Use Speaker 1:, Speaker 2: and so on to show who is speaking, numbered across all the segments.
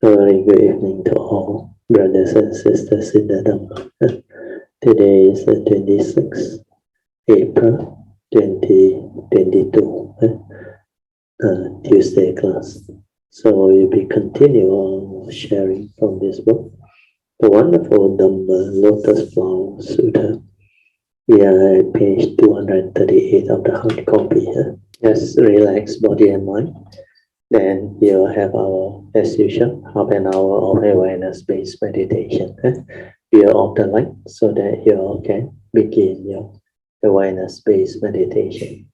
Speaker 1: A very good evening to all brothers and sisters in the Dharma. Today is the 26th April 2022, Tuesday class. So we'll be continuing sharing from this book, the wonderful Dharma Lotus Sutra. We are at page 238 of the hard copy. Just relax body and mind. Then you'll have our, as usual, half an hour of awareness-based meditation. We'll off the light so that you all can begin your awareness-based meditation.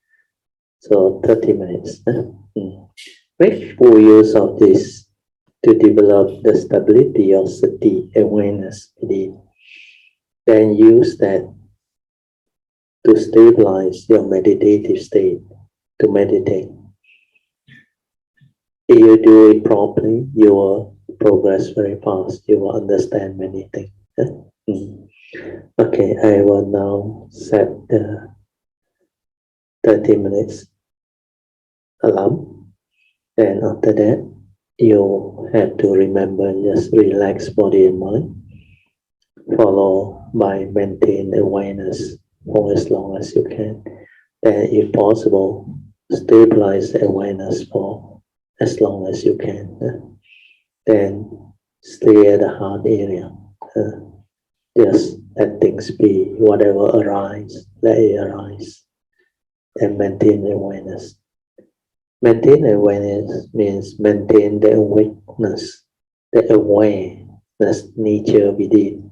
Speaker 1: So 30 minutes. Make full use of this to develop the stability of sati, awareness within. Then use that to stabilize your meditative state, to meditate. If you do it properly, you will progress very fast. You will understand many things. Okay, I will now set the 30 minutes alarm. And after that, you have to remember just relax body and mind, followed by maintain awareness for as long as you can. Then, if possible, stabilize the awareness for as long as you can. Then stay at the heart area. Just let things be. Whatever arise, let it arise. And maintain awareness. Maintain awareness means maintain the awareness, the awareness nature within.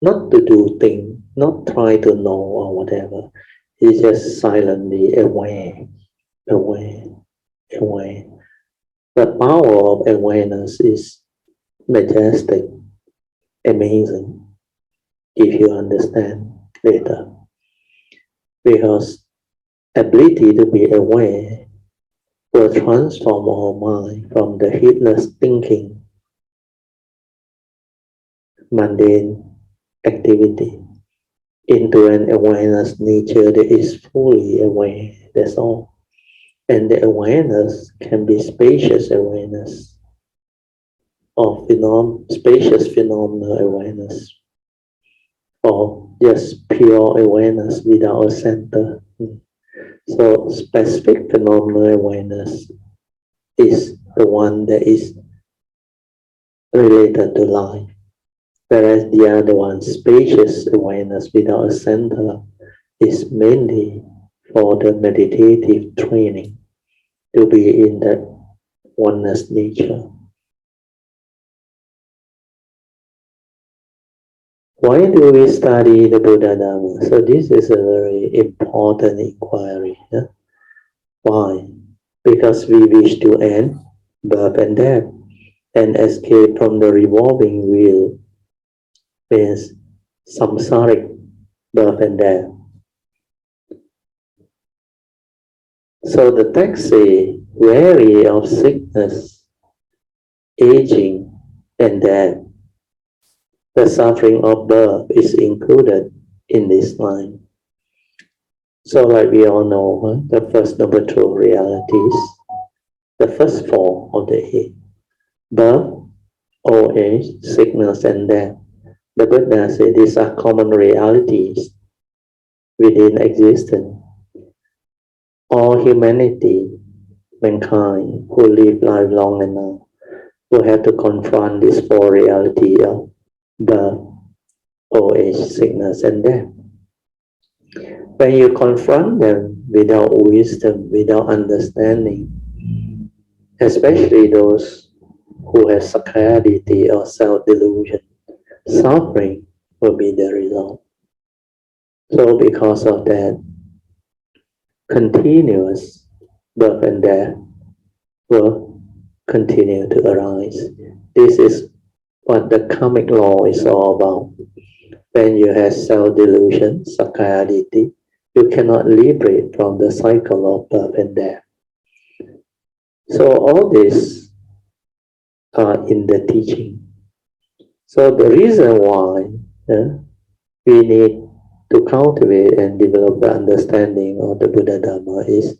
Speaker 1: Not to do things, not try to know or whatever. It's just silently aware. The power of awareness is majestic, amazing, if you understand later. Because ability to be aware will transform our mind from the heedless thinking, mundane activity, into an awareness nature that is fully aware. That's all. And the awareness can be spacious awareness or spacious phenomenal awareness or just pure awareness without a center. So specific phenomenal awareness is the one that is related to life, whereas the other one, spacious awareness without a center, is mainly for the meditative training, to be in that oneness nature. Why do we study the Buddhadharma? So this is a very important inquiry. Why? Because we wish to end birth and death and escape from the revolving wheel, means samsaric birth and death. So the text says, weary of sickness, aging, and death. The suffering of birth is included in this line. So like we all know, the first Noble Truth realities, the first four of the eight: birth, old age, sickness, and death. The Buddha said these are common realities within existence. All humanity, mankind who live life long enough, will have to confront this four reality of birth, old age, sickness, and death. When you confront them without wisdom, without understanding, especially those who have sakkayaditthi or self-delusion, suffering will be the result. So because of that, continuous birth and death will continue to arise. This is what the karmic law is all about. When you have self-delusion, sakkayaditthi, you cannot liberate from the cycle of birth and death. So all this are in the teaching. So the reason why we need to cultivate and develop the understanding of the Buddhadharma is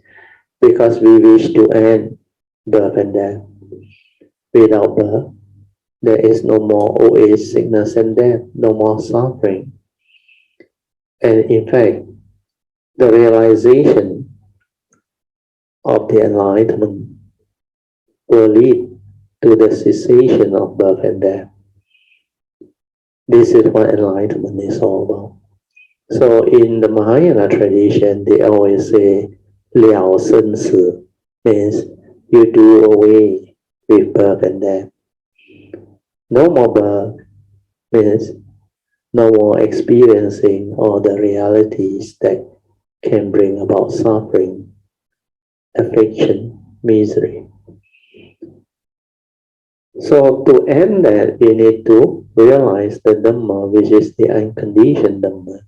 Speaker 1: because we wish to end birth and death. without birth. There is no more old age, sickness, and death, no more suffering. And in fact, the realization of the enlightenment will lead to the cessation of birth and death. This is what enlightenment is all about. So in the Mahayana tradition, they always say, 了生死 means you do away with birth and death. No more birth means no more experiencing all the realities that can bring about suffering, affliction, misery. So to end that, we need to realize the Dhamma, which is the unconditioned Dhamma.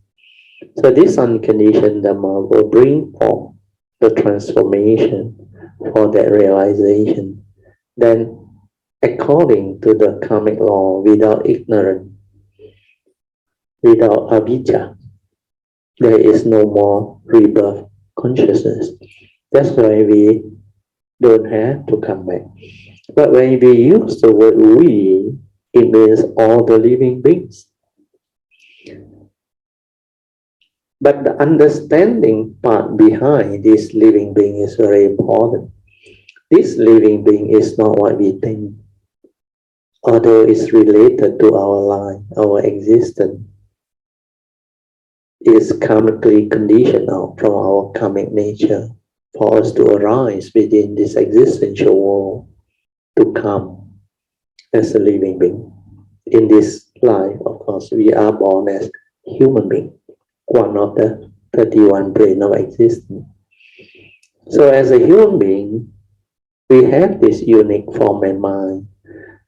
Speaker 1: So this unconditioned Dhamma will bring forth the transformation for that realization. Then, according to the karmic law, without ignorance, without avijja, there is no more rebirth consciousness. That's why we don't have to come back. But when we use the word we, it means all the living beings. But the understanding part behind this living being is very important. This living being is not what we think, although it's related to our life, our existence. Is karmically conditional from our karmic nature for us to arise within this existential world to come as a living being. In this life, of course, we are born as human being, one of the 31 planes of existence. So as a human being, we have this unique form and mind.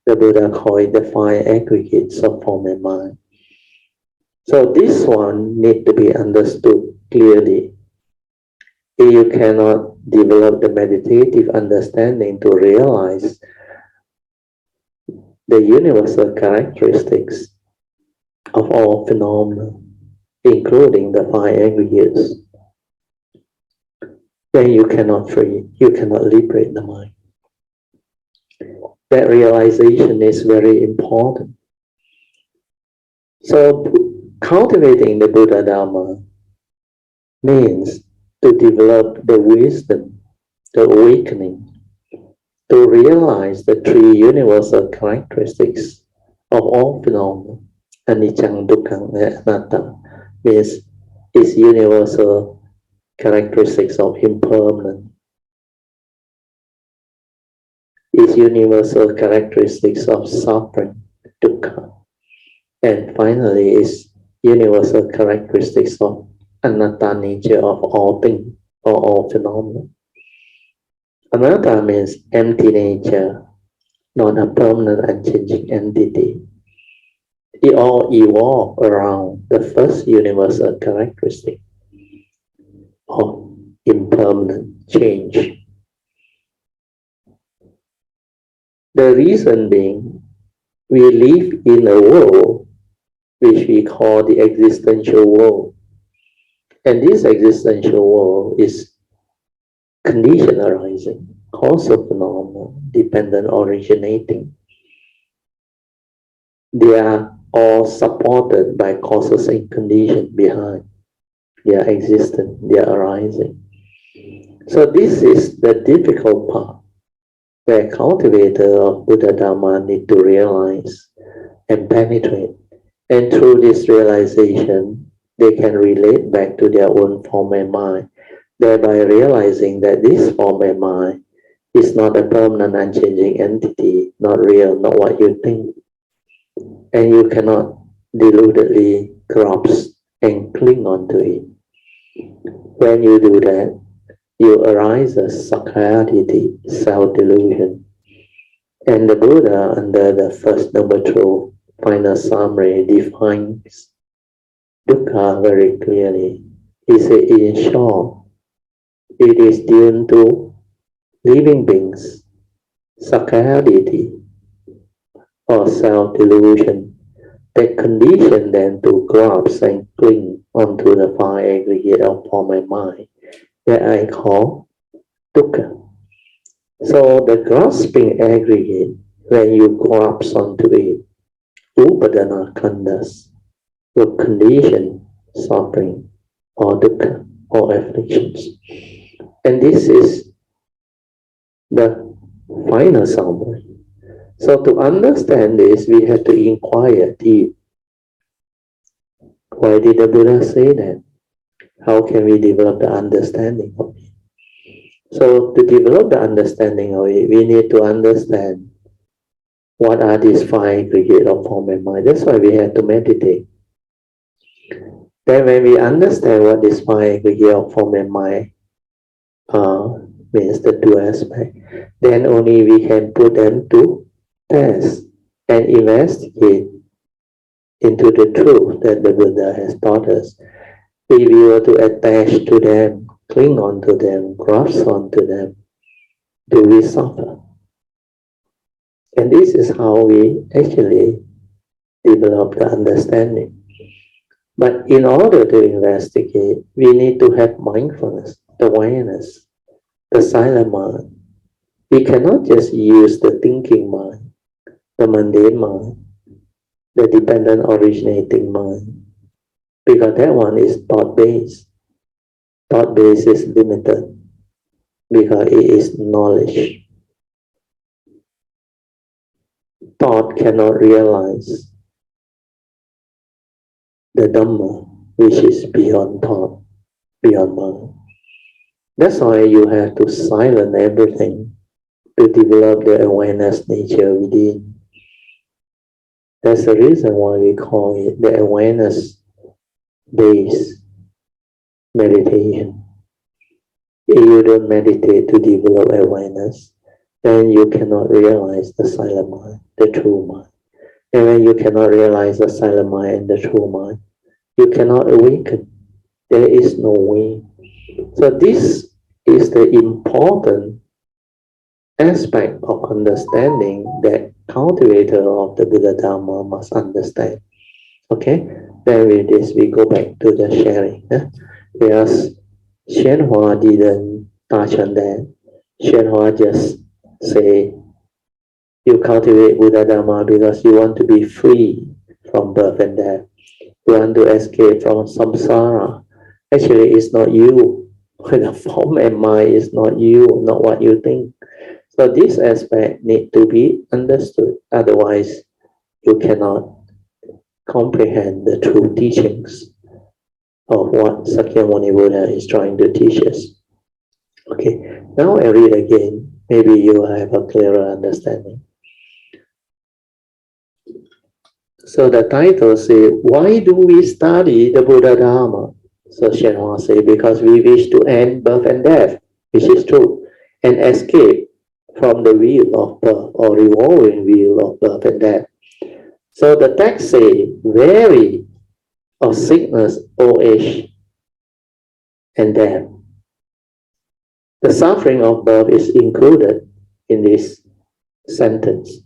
Speaker 1: The Buddha called it the 5 aggregates of form and mind. So this one needs to be understood clearly. You cannot develop the meditative understanding to realize the universal characteristics of all phenomena, including the 5 aggregates. Then you cannot free, you cannot liberate the mind. That realization is very important. So cultivating the Buddhadharma means to develop the wisdom, the awakening, to realize the 3 universal characteristics of all phenomena. Anicca, dukkha, and anatta means its universal characteristics of impermanence, its universal characteristics of suffering, dukkha, and finally its universal characteristics of anatta nature of all things or all phenomena. Anatta means empty nature, not a permanent unchanging entity. It all evolves around the first universal characteristic of impermanent change. The reason being, we live in a world which we call the existential world. And this existential world is condition arising, causal phenomena, dependent originating. They are all supported by causes and conditions behind their existence, their arising. So this is the difficult part where cultivators of Buddhadharma need to realize and penetrate. And through this realization, they can relate back to their own form and mind, thereby realizing that this form and mind is not a permanent unchanging entity, not real, not what you think. And you cannot deludedly grasp and cling on to it. When you do that, you arise as sakkayaditthi, self-delusion. And the Buddha, under the first noble truth, final summary, defines dukkha very clearly. He said, in short, it is due to living beings, sakkayaditthi, or self-delusion, that condition them to grasp and cling onto the 5 aggregate of form and mind that I call dukkha. So the grasping aggregate when you grasp onto it, upadana khandhas will condition suffering or dukkha or afflictions. And this is the final summary. So to understand this, we have to inquire deep. Why did the Buddha say that? How can we develop the understanding of it? So to develop the understanding of it, we need to understand what are these five aggregates of form and mind. That's why we have to meditate. Then when we understand what these five aggregates of form and mind are, means the two aspects, then only we can put them to test and investigate into the truth that the Buddha has taught us. If we were to attach to them, cling on to them, grasp onto them, do we suffer? And this is how we actually develop the understanding. But in order to investigate, we need to have mindfulness, the awareness, the silent mind. We cannot just use the thinking mind, the mundane mind, the dependent originating mind, because that one is thought-based. Thought-based is limited because it is knowledge. Thought cannot realize the Dhamma, which is beyond thought, beyond mind. That's why you have to silence everything to develop the awareness nature within. That's the reason why we call it the awareness-based meditation. If you don't meditate to develop awareness, then you cannot realize the silent mind, the true mind. And when you cannot realize the silent mind and the true mind, you cannot awaken. There is no way. So this is the important aspect of understanding that cultivator of the Buddhadharma must understand. Okay? Then with this, we go back to the sharing. Because Hsuan didn't touch on that. Hsuan just say, you cultivate Buddhadharma because you want to be free from birth and death. You want to escape from samsara. Actually, it's not you. The form and mind is not you, not what you think. So this aspect need to be understood. Otherwise, you cannot comprehend the true teachings of what Sakyamuni Buddha is trying to teach us. Okay, now I read again. Maybe you will have a clearer understanding. So the title says, why do we study the Buddhadharma? So Hsuan say, because we wish to end birth and death, which is true, and escape from the wheel of birth or revolving wheel of birth and death. So the text says, weary of sickness, old age, and death. The suffering of birth is included in this sentence.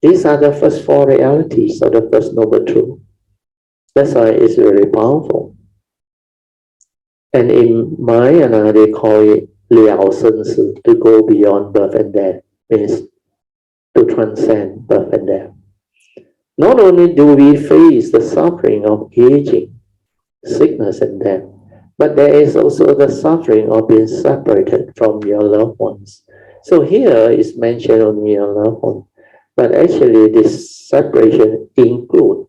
Speaker 1: These are the first four realities of the First Noble Truth. That's why it's very powerful. And in Mahayana, they call it liao sen si, to go beyond birth and death, means to transcend birth and death. Not only do we face the suffering of aging, sickness and death, but there is also the suffering of being separated from your loved ones. So here is mentioned only your loved ones, but actually this separation includes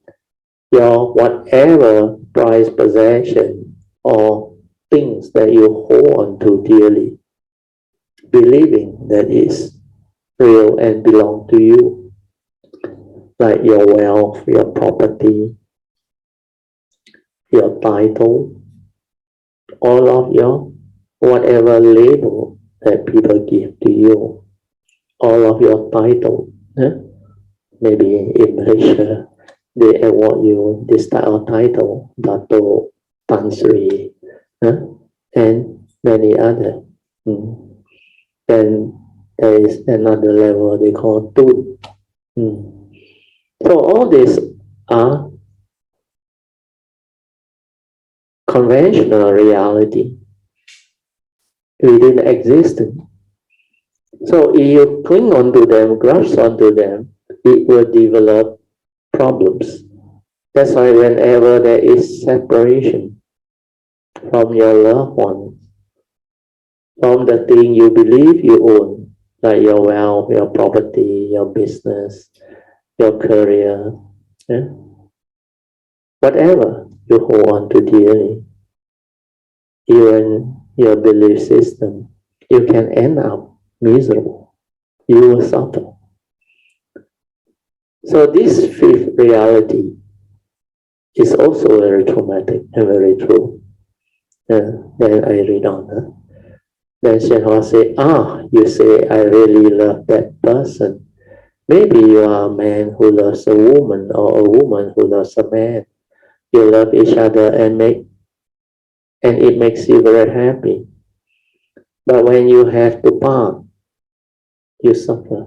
Speaker 1: your whatever prized possession or things that you hold on to dearly, believing that it's real and belong to you, like your wealth, your property, your title, all of your whatever label that people give to you, all of your title. Maybe in Malaysia, they award you this type of title, Dato, Tan Sri, and many other. Then there is another level they call Tun. So all these are conventional reality within existence. So if you cling onto them, grasp onto them, it will develop problems. That's why whenever there is separation from your loved one, from the thing you believe you own, like your wealth, your property, your business, your career, yeah? Whatever you hold on to dearly, even your belief system, you can end up miserable. You will suffer. So this fifth reality is also very traumatic and very true. Then I read on. Then Shenhua say, you say, I really love that person. Maybe you are a man who loves a woman or a woman who loves a man. You love each other and it makes you very happy. But when you have to part, you suffer.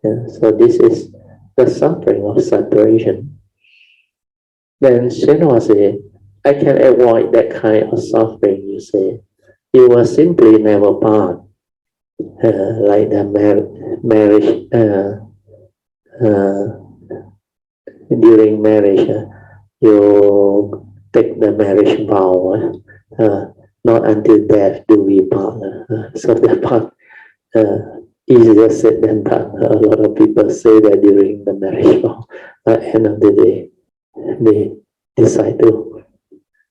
Speaker 1: Yeah? So this is the suffering of separation. Then Shenhua say, I can avoid that kind of suffering, you say. You will simply never part. Like the marriage, during marriage, you take the marriage vow. Not until death do we part. So that part easier said than done. A lot of people say that during the marriage vow. At the end of the day, they decide to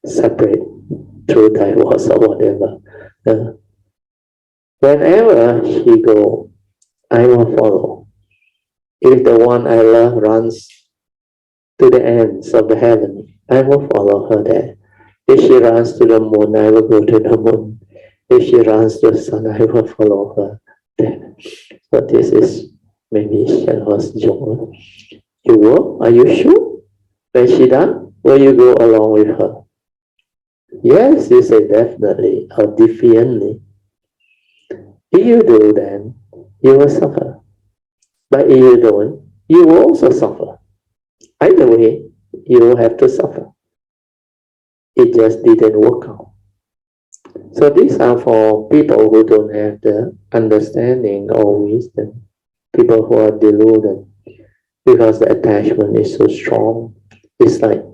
Speaker 1: separate through divorce or whatever. Whenever he go, I will follow. If the one I love runs to the ends of the heaven, I will follow her there. If she runs to the moon, I will go to the moon. If she runs to the sun, I will follow her there. So this is maybe Shenhua's joke. You will? Are you sure? When she done, will you go along with her? Yes, you say definitely or defiantly. If you do, then you will suffer. But if you don't, you will also suffer. Either way, you will have to suffer. It just didn't work out. So these are for people who don't have the understanding or wisdom, people who are deluded, because the attachment is so strong. It's like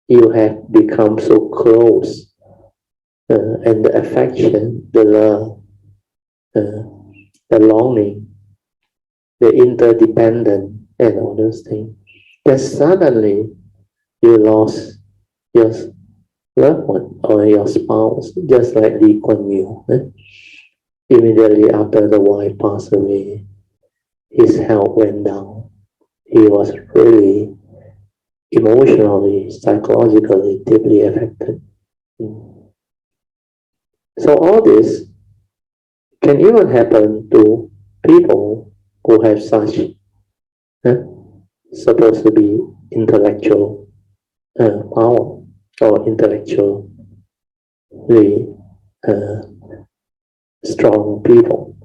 Speaker 1: you have become so close, and the affection, the love, the longing, the interdependent, and all those things. Then suddenly you lost your loved one or your spouse, just like Lee Kuan Yew. Immediately after the wife passed away, his health went down. He was really emotionally, psychologically deeply affected. So all this can even happen to people who have such supposed to be intellectual power or intellectually strong people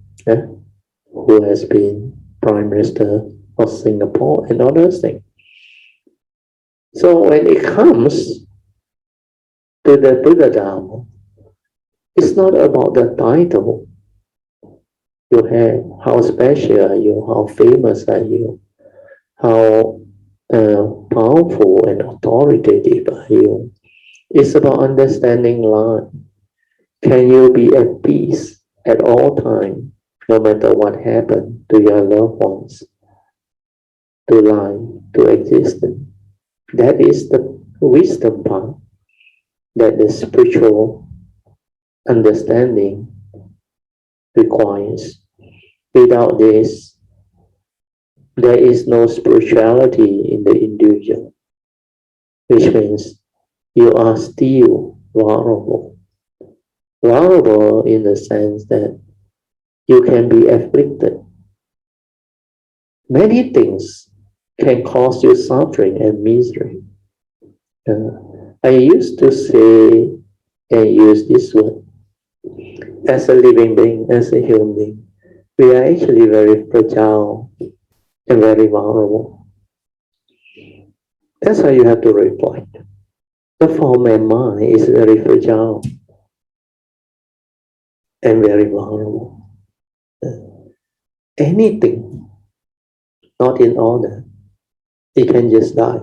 Speaker 1: who has been Prime Minister of Singapore and all those things. So when it comes to the Buddhadharma, it's not about the title you have, how special are you, how famous are you, how powerful and authoritative are you. It's about understanding life. Can you be at peace at all times, no matter what happened to your loved ones, to life, to existence? That is the wisdom part that the spiritual understanding requires. Without this, there is no spirituality in the individual, which means you are still vulnerable. Vulnerable in the sense that you can be afflicted. Many things can cause you suffering and misery. I used to say and use this word, as a living being, as a human being, we are actually very fragile and very vulnerable. That's why you have to reflect. The form and mind is very fragile and very vulnerable. anything not in order, it can just die.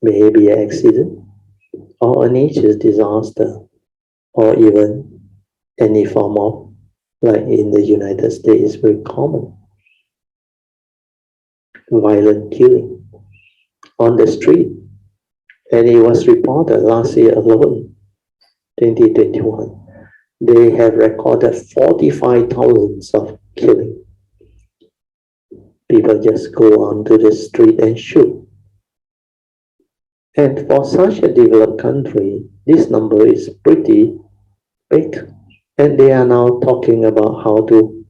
Speaker 1: Maybe an accident, or a nature disaster, or even any form of, like in the United States, very common, violent killing on the street. And it was reported last year alone, 2021, they have recorded 45,000 of killing. People just go onto the street and shoot. And for such a developed country, this number is pretty big. And they are now talking about how to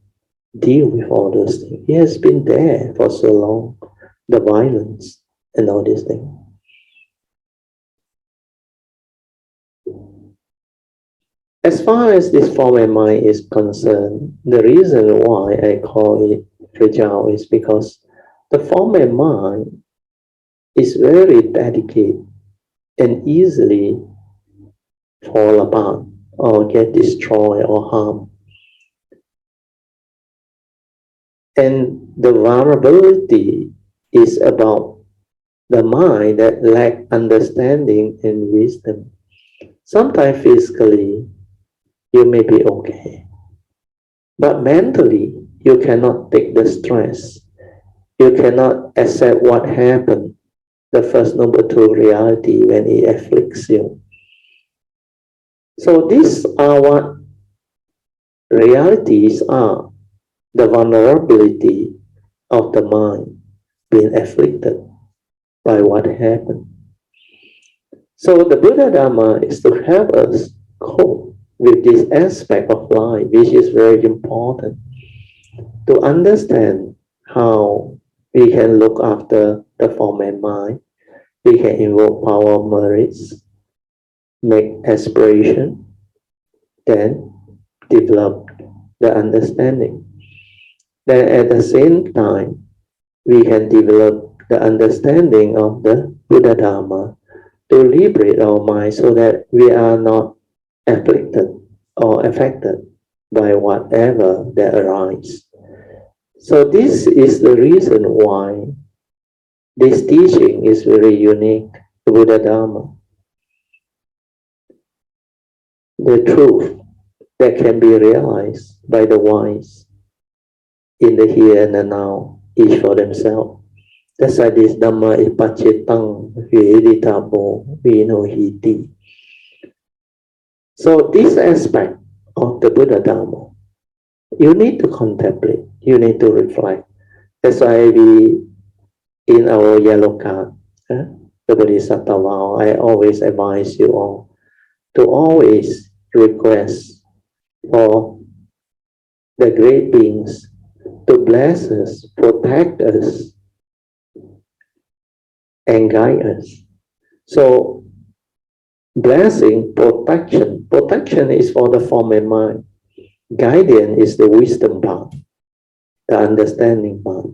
Speaker 1: deal with all those things. It has been there for so long, the violence and all these things. As far as this form and mind is concerned, the reason why I call it fragile is because the form and mind is very delicate and easily fall apart or get destroyed or harmed. And the vulnerability is about the mind that lacks understanding and wisdom. Sometimes physically, you may be okay, but mentally, you cannot take the stress. You cannot accept what happened, the First Noble Truth reality when it afflicts you. So these are what realities are, the vulnerability of the mind being afflicted by what happened. So the Buddhadharma is to help us cope with this aspect of life, which is very important, to understand how we can look after the form and mind. We can invoke power of merits, make aspiration, then develop the understanding. Then at the same time, we can develop the understanding of the Buddhadharma to liberate our mind so that we are not afflicted or affected by whatever that arises. So this is the reason why this teaching is very unique, the Buddhadharma. The truth that can be realized by the wise in the here and the now, each for themselves. That's why this Dhamma is pacitang vieditabo vinohiti. So this aspect of the Buddhadharma, you need to contemplate, you need to reflect. That's why we, in our yellow card, the Bodhisattva vow, I always advise you all to always request for the great beings to bless us, protect us, and guide us. So blessing, protection is for the form and mind. Guidance is the wisdom part, the understanding part,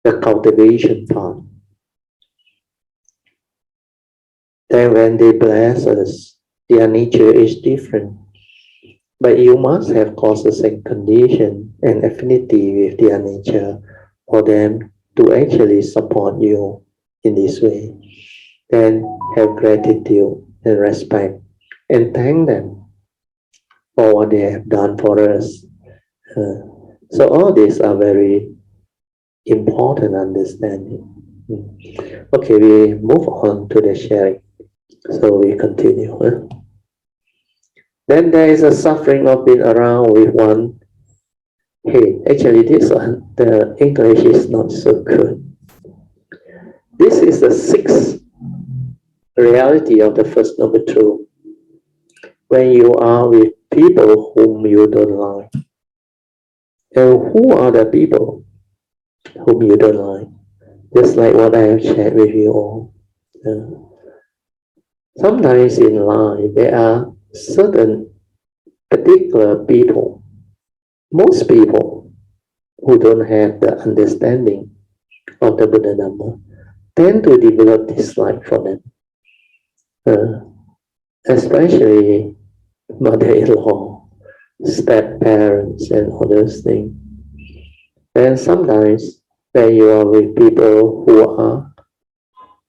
Speaker 1: the cultivation part. Then when they bless us, their nature is different. But you must have causes and condition and affinity with their nature for them to actually support you in this way. Then have gratitude and respect and thank them for what they have done for us. So all these are very important understanding. Okay, we move on to the sharing. So we continue. Then there is a suffering of being around with one head. Actually, this one, the English is not so good. This is the sixth reality of the First Noble Truth. When you are with people whom you don't like. And who are the people whom you don't like? Just like what I have shared with you all. Sometimes in life, there are certain particular people, most people who don't have the understanding of the Buddhadharma tend to develop dislike for them. Especially mother-in-law step-parents and all those things. And sometimes when you are with people who are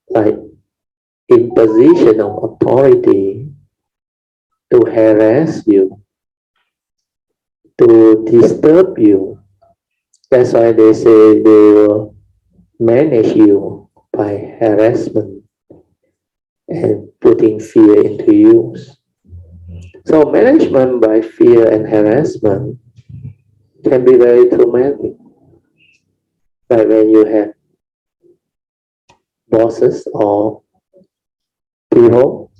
Speaker 1: like in position of authority to harass you, to disturb you, that's why they say they will manage you by harassment and putting fear into use. So management by fear and harassment can be very traumatic. Like when you have bosses or people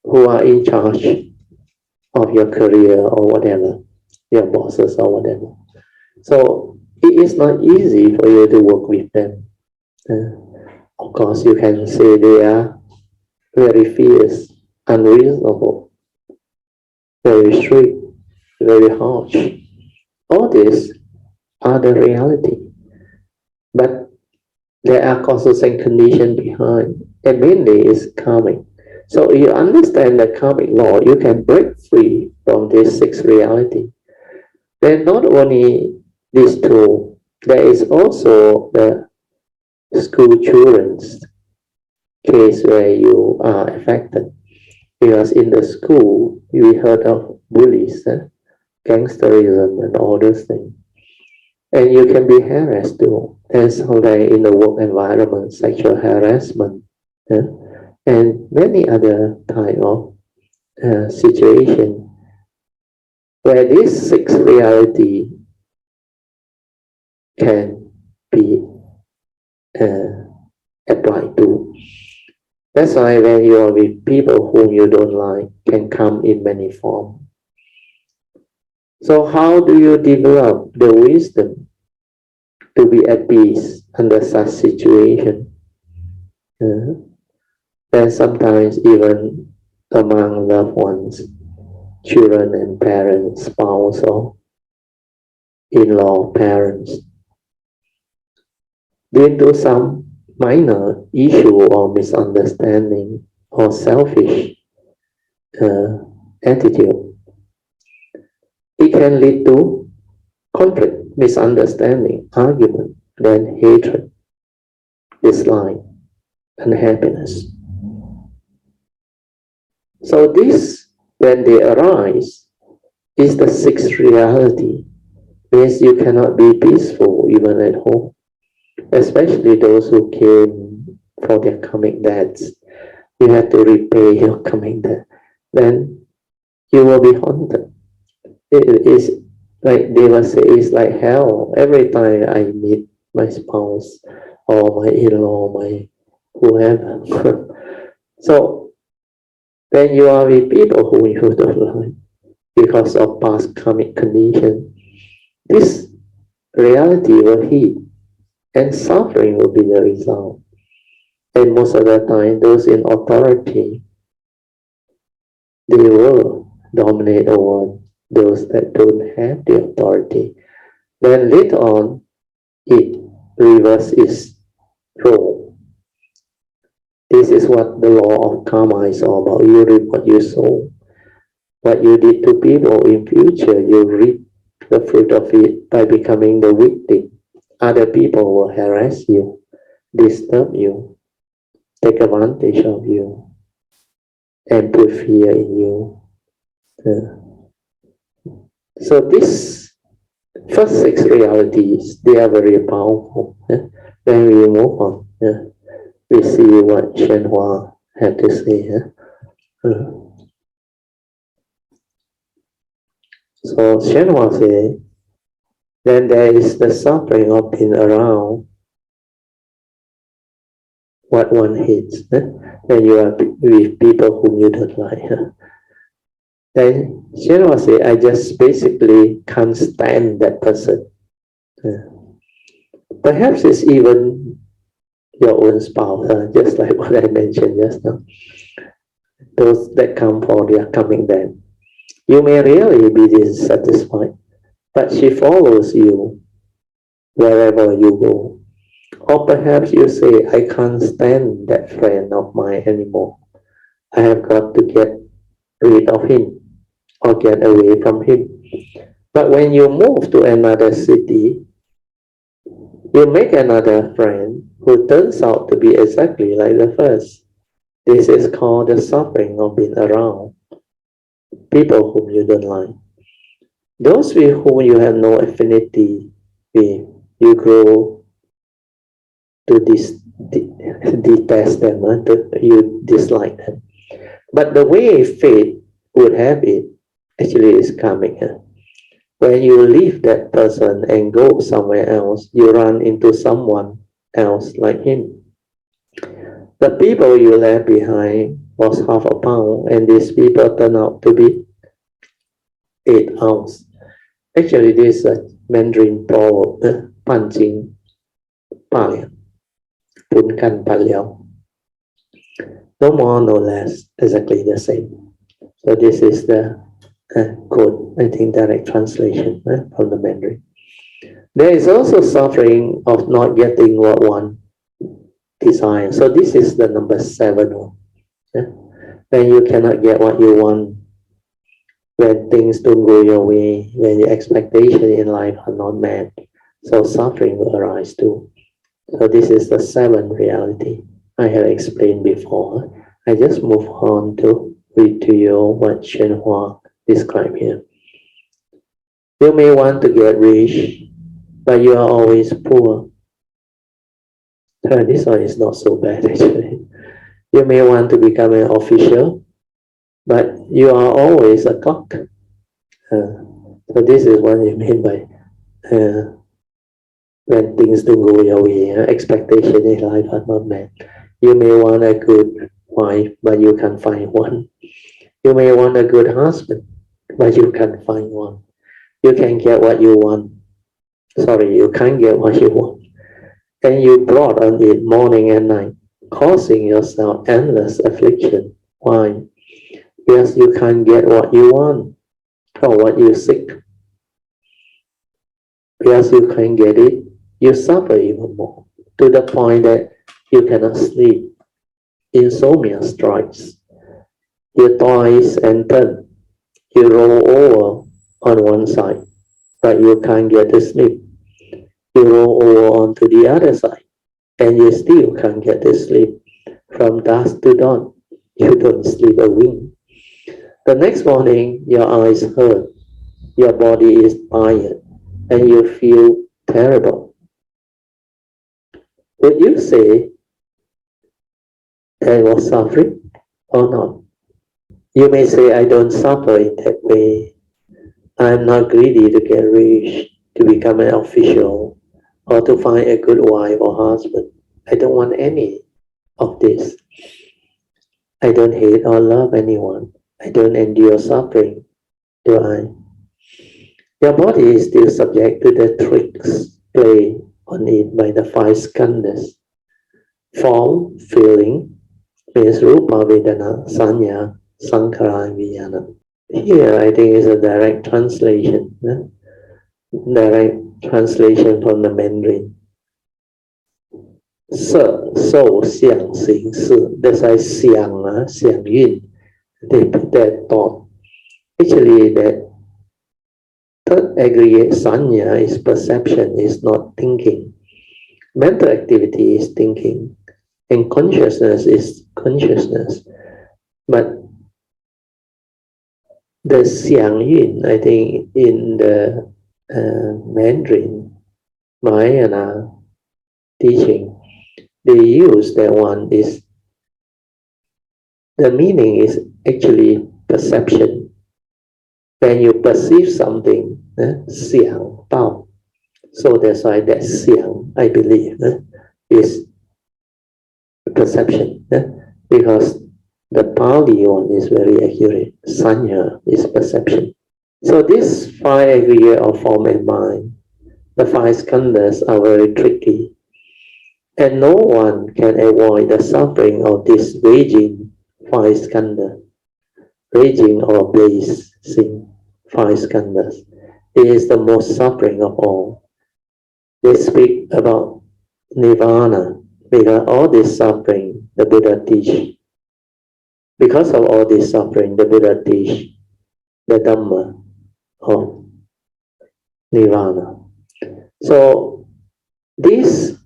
Speaker 1: who are in charge of your career or whatever, your bosses or whatever. So it is not easy for you to work with them. Of course, you can say they are very fierce, unreasonable, very strict, very harsh. All these are the reality. But there are causes and conditions behind, and mainly is karmic. So you understand the karmic law, you can break free from this sixth reality. Then not only these two, there is also the school children's case where you are affected. Because in the school, we heard of bullies, gangsterism and all those things. And you can be harassed too. There's already in the work environment, sexual harassment, and many other type of situation where this sixth reality can be applied to. That's why when you are with people whom you don't like, can come in many forms. So how do you develop the wisdom to be at peace under such situation? And sometimes even among loved ones, children and parents, spouse or in-law parents, due to some minor issue or misunderstanding or selfish attitude, it can lead to conflict, misunderstanding, argument, then hatred, dislike, unhappiness. So this, when they arise, is the sixth reality. Means you cannot be peaceful even at home, especially those who came for their karmic debts. You have to repay your karmic debt. Then you will be haunted. It is like they will say, it's like hell. Every time I meet my spouse or my in-law, my whoever. So when you are with people who you don't like because of past karmic condition, this reality will hit and suffering will be the result. And most of the time, those in authority, they will dominate over those that don't have the authority. Then later on, it reverses its role. This is what the law of karma is all about. You reap what you sow. What you did to people in future, you reap the fruit of it by becoming the victim. Other people will harass you, disturb you, take advantage of you, and put fear in you. So this first six realities, they are very powerful. When we move on, we see what宣化had to say. So宣化says, then there is the suffering of being around what one hates. When you are with people whom you don't like. Then宣化says, I just basically can't stand that person. Perhaps it's even your own spouse, just like what I mentioned just now. Those that come for their coming back. You may really be dissatisfied, but she follows you wherever you go. Or perhaps you say, I can't stand that friend of mine anymore. I have got to get rid of him or get away from him. But when you move to another city, you make another friend who turns out to be exactly like the first. This is called the suffering of being around people whom you don't like. Those with whom you have no affinity with, you grow to detest them, you dislike them. But the way fate would have it actually is karmic. When you leave that person and go somewhere else, you run into someone else like him. The people you left behind was half a pound, and these people turn out to be 8 ounces. Actually, this is a Mandarin proverb, 半斤八两, 本干半两. No more, no less, exactly the same. So this is the quote, I think direct translation from the Mandarin. There is also suffering of not getting what one desires. So this is the number 7 one. When you cannot get what you want, when things don't go your way, when your expectations in life are not met, so suffering will arise too. So this is the 7th reality I have explained before. I just move on to read to you what Shenhua described here. You may want to get rich, but you are always poor. This one is not so bad actually. You may want to become an official, but you are always a cock. So this is what you mean by when things don't go your way, expectations in life are not met. You may want a good wife, but you can't find one. You may want a good husband, but you can't find one. You can get what you want. Sorry, you can't get what you want. And you brought on it morning and night, causing yourself endless affliction. Why? Because you can't get what you want or what you seek. Because you can't get it, you suffer even more, to the point that you cannot sleep. Insomnia strikes. You toss and turn. You roll over on one side, but you can't get to sleep. You roll over onto the other side, and you still can't get to sleep. From dusk to dawn, you don't sleep a wink. The next morning, your eyes hurt, your body is tired, and you feel terrible. Would you say that was suffering or not? You may say, I don't suffer in that way. I'm not greedy to get rich, to become an official, or to find a good wife or husband. I don't want any of this. I don't hate or love anyone. I don't endure suffering, do I? Your body is still subject to the tricks played on it by the 5 skandhas. Form, feeling, means rupa, vedana, sanya, sankhara, and vijnana. Here I think is a direct translation. Direct translation from the Mandarin. 色受想行识, that's why 想运, they put that thought. Actually, that third aggregate sanya is perception, is not thinking. Mental activity is thinking, and consciousness is consciousness. But the 想运, I think in the Mandarin, Mahayana teaching, they use that one is, the meaning is actually perception. When you perceive something, 想到, so that's why that 想, I believe, is perception, because the Pali one is very accurate. Sanya is perception. So this 5 aggregate of form and mind, the 5 skandhas are very tricky. And no one can avoid the suffering of this raging 5 skandhas. Raging or blazing 5 skandhas. It is the most suffering of all. They speak about Nirvana, because all this suffering the Buddha teach. Because of all this suffering, the Buddha teach the Dhamma of Nirvana. So this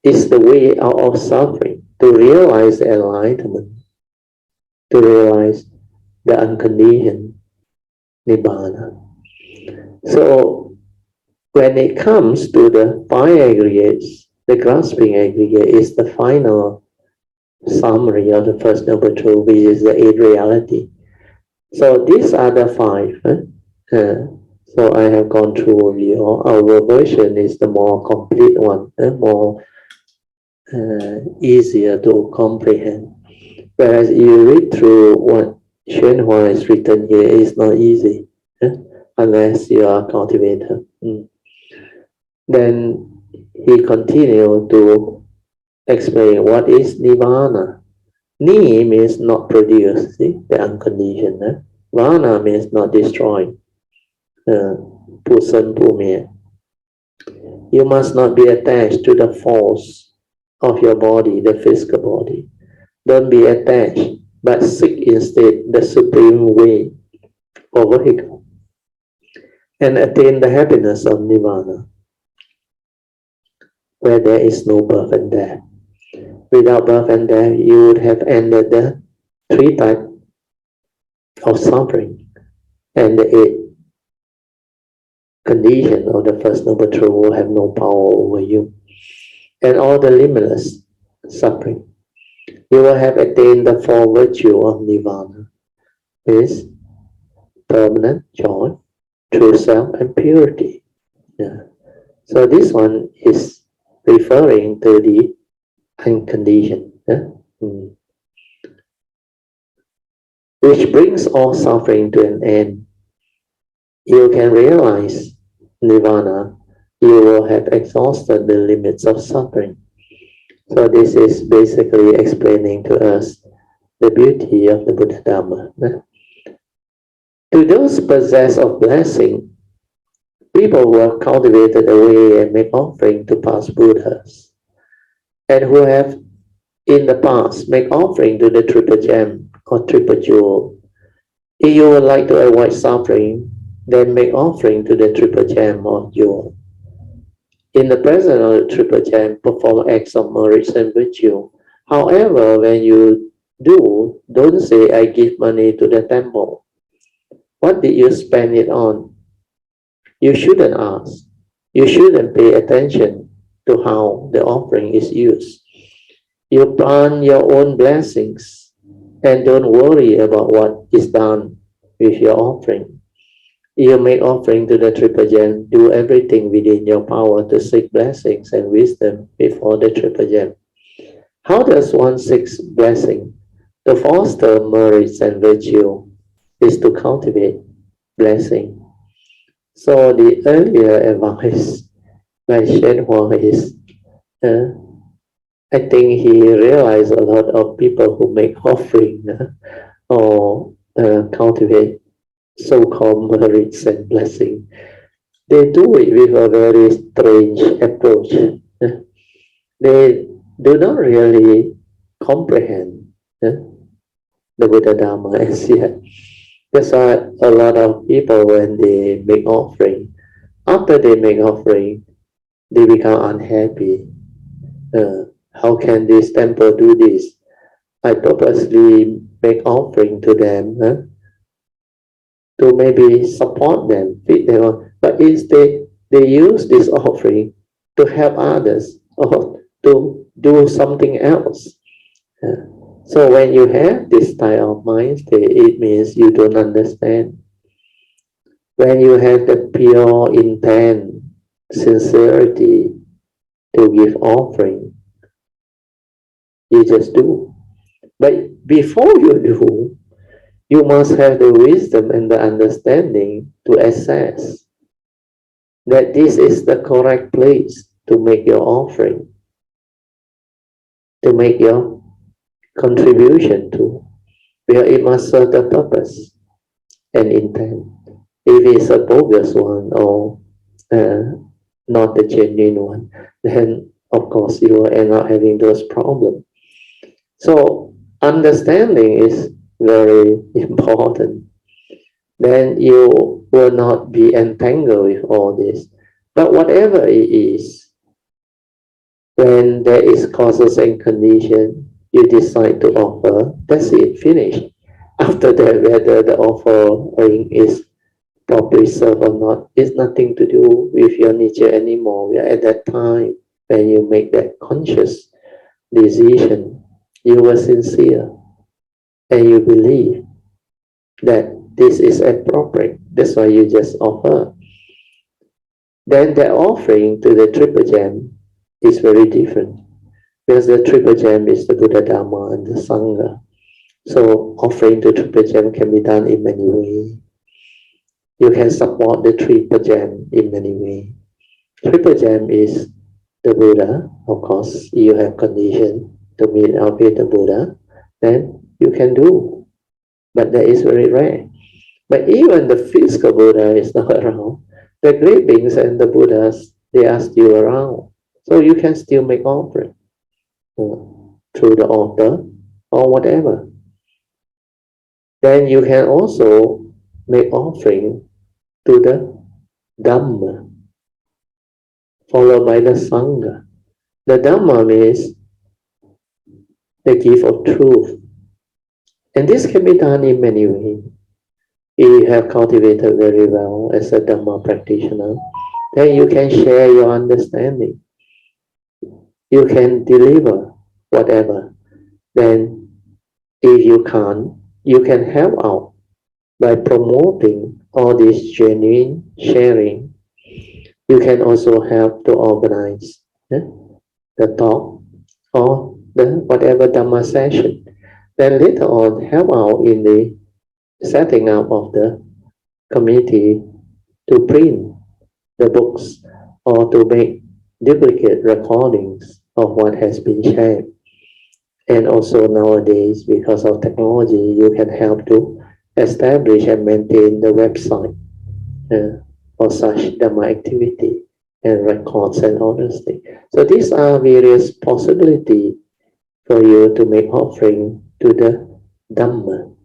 Speaker 1: is the way out of suffering, to realize the enlightenment, to realize the unconditioned Nibbana. So when it comes to the five aggregates, the grasping aggregate is the final summary of the First Noble Truth, which is the eighth reality. So these are the five. So I have gone through our version is the more complete one, more easier to comprehend. Whereas you read through what Hsuan has written here, it's not easy, unless you are a cultivator. Then he continued to explain what is Nirvana. Ni means not produce, see, the unconditioned. Vana means not destroy. You must not be attached to the force of your body, the physical body. Don't be attached, but seek instead the supreme way or vehicle, and attain the happiness of Nirvana, where there is no birth and death. Without birth and death, you would have ended the three types of suffering, and the eighth condition of the First Noble Truth will have no power over you, and all the limitless suffering. You will have attained the four virtues of Nirvana, is permanent joy, true self, and purity. So this one is referring to the unconditioned, which brings all suffering to an end. You can realize Nirvana, you will have exhausted the limits of suffering. So this is basically explaining to us the beauty of the Buddhadharma. To those possessed of blessing, people who have cultivated a way and make offering to past Buddhas, and who have in the past make offering to the triple gem or triple jewel. If you would like to avoid suffering, then make offering to the triple gem or jewel. In the presence of the triple gem, perform acts of merit and virtue. However, when you do, don't say, I give money to the temple. What did you spend it on? You shouldn't ask. You shouldn't pay attention to how the offering is used. You plan your own blessings and don't worry about what is done with your offering. You make offering to the triple gem, do everything within your power to seek blessings and wisdom before the triple gem. How does one seek blessing? To foster merits and virtue is to cultivate blessing. So the earlier advice by Hsuan is, I think he realized a lot of people who make offering or cultivate so-called merits and blessing, they do it with a very strange approach. They do not really comprehend the Buddhadharma as yet. That's why a lot of people, when they make offering, after they make offering, they become unhappy. How can this temple do this? I purposely make offering to them to maybe support them, feed them, but instead they use this offering to help others or to do something else. So when you have this type of mind state, it means you don't understand. When you have the pure intent, sincerity to give offering, you just do. But before you do, you must have the wisdom and the understanding to assess that this is the correct place to make your offering, to make your contribution to, where it must serve the purpose and intent. If it's a bogus one or not the genuine one, then of course you will end up having those problems. So understanding is very important. then you will not be entangled with all this. But whatever it is, when there is causes and condition, you decide to offer, that's it, finished. After that, whether the offering is properly served or not, it's nothing to do with your nature anymore. We are at that time when you make that conscious decision, you were sincere and you believe that this is appropriate. That's why you just offer. Then the offering to the triple gem is very different, because the triple gem is the Buddhadharma and the Sangha. So offering to triple gem can be done in many ways. You can support the triple gem in many ways. Triple gem is the Buddha, of course. You have condition to meet up with the Buddha, then you can do. But that is very rare. But even the physical Buddha is not around. The great beings and the Buddhas, they are still around. So you can still make offering through the altar or whatever. Then you can also make offering to the Dhamma, followed by the Sangha. The Dhamma means the gift of truth. And this can be done in many ways. If you have cultivated very well as a Dhamma practitioner, then you can share your understanding. You can deliver whatever. Then if you can't, you can help out by promoting all this genuine sharing. You can also help to organize the talk or the whatever Dhamma session. Then later on, help out in the setting up of the committee to print the books or to make duplicate recordings of what has been shared. And also nowadays, because of technology, you can help to establish and maintain the website for such Dhamma activity and records and all those things. So these are various possibilities for you to make offering to the Dhamma.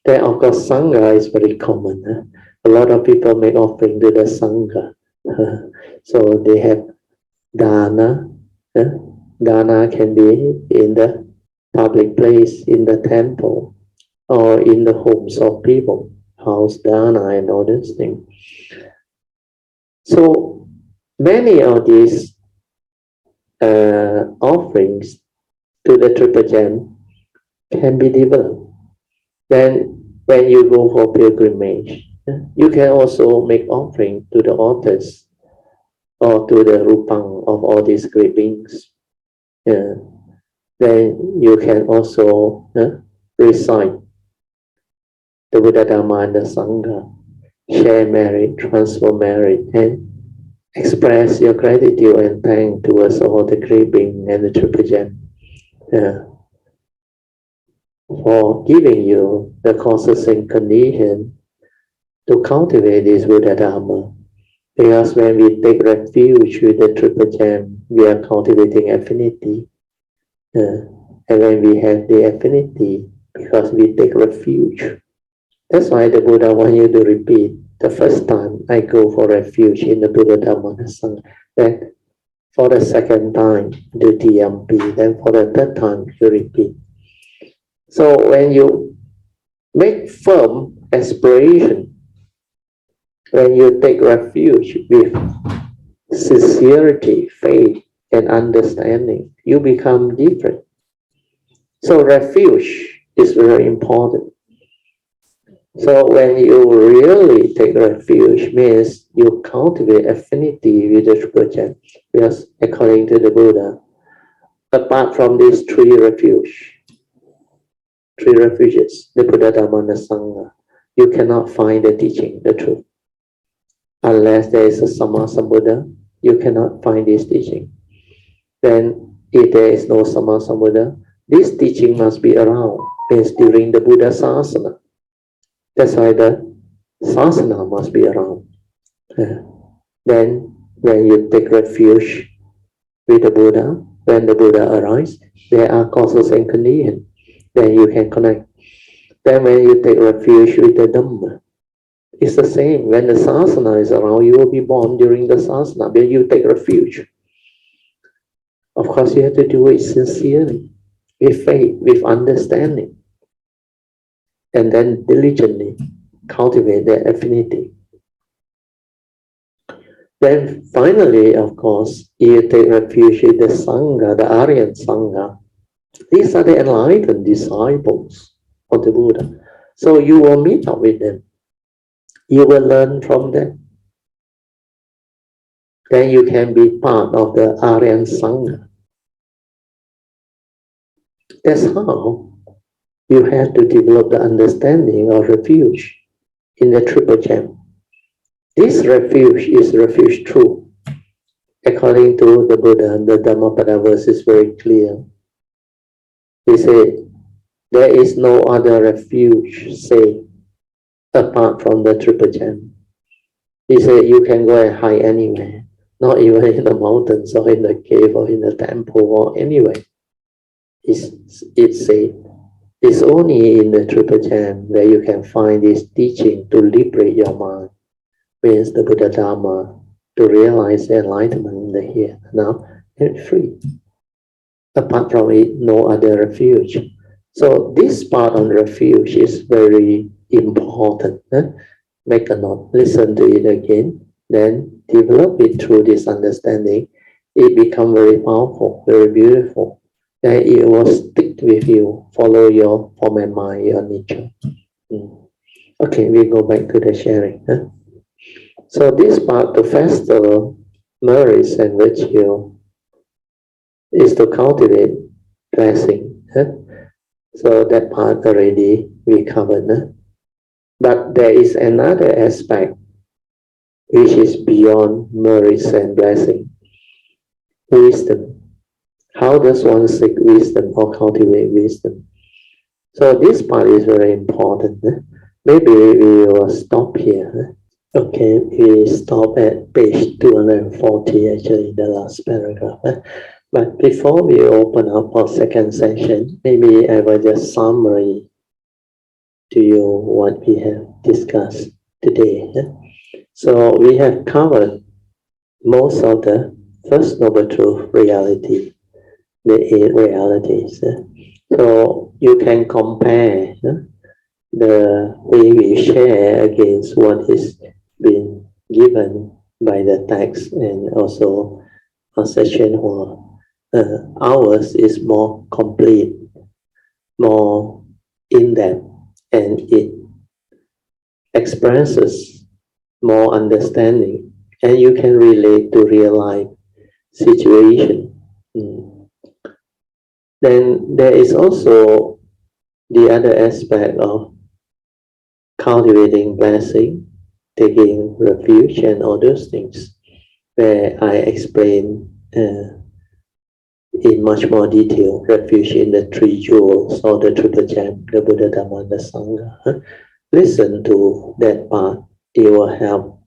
Speaker 1: Then of course Sangha is very common. A lot of people make offering to the Sangha. So they have Dana. Dana can be in the public place, in the temple, or in the homes of people, house Dana and all those things. So many of these offerings to the triple gem can be developed. Then when you go for pilgrimage, you can also make offering to the altars or to the Rupang of all these great beings. Then you can also recite the Buddhadharma and the Sangha, share merit, transfer merit, and express your gratitude and thanks towards all the great beings and the triple gem for giving you the causes and conditions to cultivate this Buddhadharma. Because when we take refuge with the triple gem, we are cultivating affinity. And when we have the affinity, because we take refuge, that's why the Buddha wants you to repeat. The first time I go for refuge in the Buddhadharma and Sangha, then for the second time do TMP, then for the third time you repeat. So when you make firm aspiration, when you take refuge with sincerity, faith, and understanding, you become different. So refuge is very important. So when you really take refuge, means you cultivate affinity with the triple gem. Because according to the Buddha, apart from these three refuges, the Buddha, Dharma, and the Sangha, you cannot find the teaching, the truth. Unless there is a Sammasambuddha, you cannot find this teaching. Then if there is no Sammasambuddha, this teaching must be around, means during the Buddha Sasana. That's why the Sasana must be around. Then when you take refuge with the Buddha, when the Buddha arrives, there are causes and conditions. Then you can connect. Then when you take refuge with the Dhamma, It's the same. When the sasana is around, you will be born during the sasana, where you take refuge. Of course, you have to do it sincerely, with faith, with understanding, and then diligently cultivate that affinity. Then finally, of course, you take refuge in the Sangha, the Aryan Sangha. These are the enlightened disciples of the Buddha. So you will meet up with them. You will learn from them. Then you can be part of the Aryan Sangha. That's how you have to develop the understanding of refuge in the Triple Gem. This refuge is refuge true. According to the Buddha, the Dhammapada verse is very clear. He said, there is no other refuge safe apart from the Triple Gem. He said, you can go and hide anywhere, not even in the mountains or in the cave or in the temple or anywhere. It's safe. It's only in the Triple Gem where you can find this teaching to liberate your mind, means the Buddhadharma, to realize the enlightenment in the here, now, and free. Apart from it, no other refuge. So this part on refuge is very important. Make a note, listen to it again, then develop it through this understanding. It becomes very powerful, very beautiful. And it will stick with you, follow your form and mind, your nature. Okay, we go back to the sharing. So this part, to foster merits and virtue, is to cultivate blessing. So that part already we covered. But there is another aspect which is beyond merits and blessing. Wisdom. How does one seek wisdom or cultivate wisdom? So this part is very important. Maybe we will stop here. Okay, we stop at page 240, actually, the last paragraph. But before we open up for second session, maybe I will just summary to you what we have discussed today. So we have covered most of the First Noble Truth reality, the 8 realities. So you can compare the way we share against what is being given by the text, and also session where ours is more complete, more in-depth, and it expresses more understanding, and you can relate to real life situation. Then there is also the other aspect of cultivating blessing, taking refuge, and all those things, where I explain in much more detail refuge in the 3 jewels or the Triple Gem, the Buddha, Dharma, and the Sangha. Listen to that part. It will help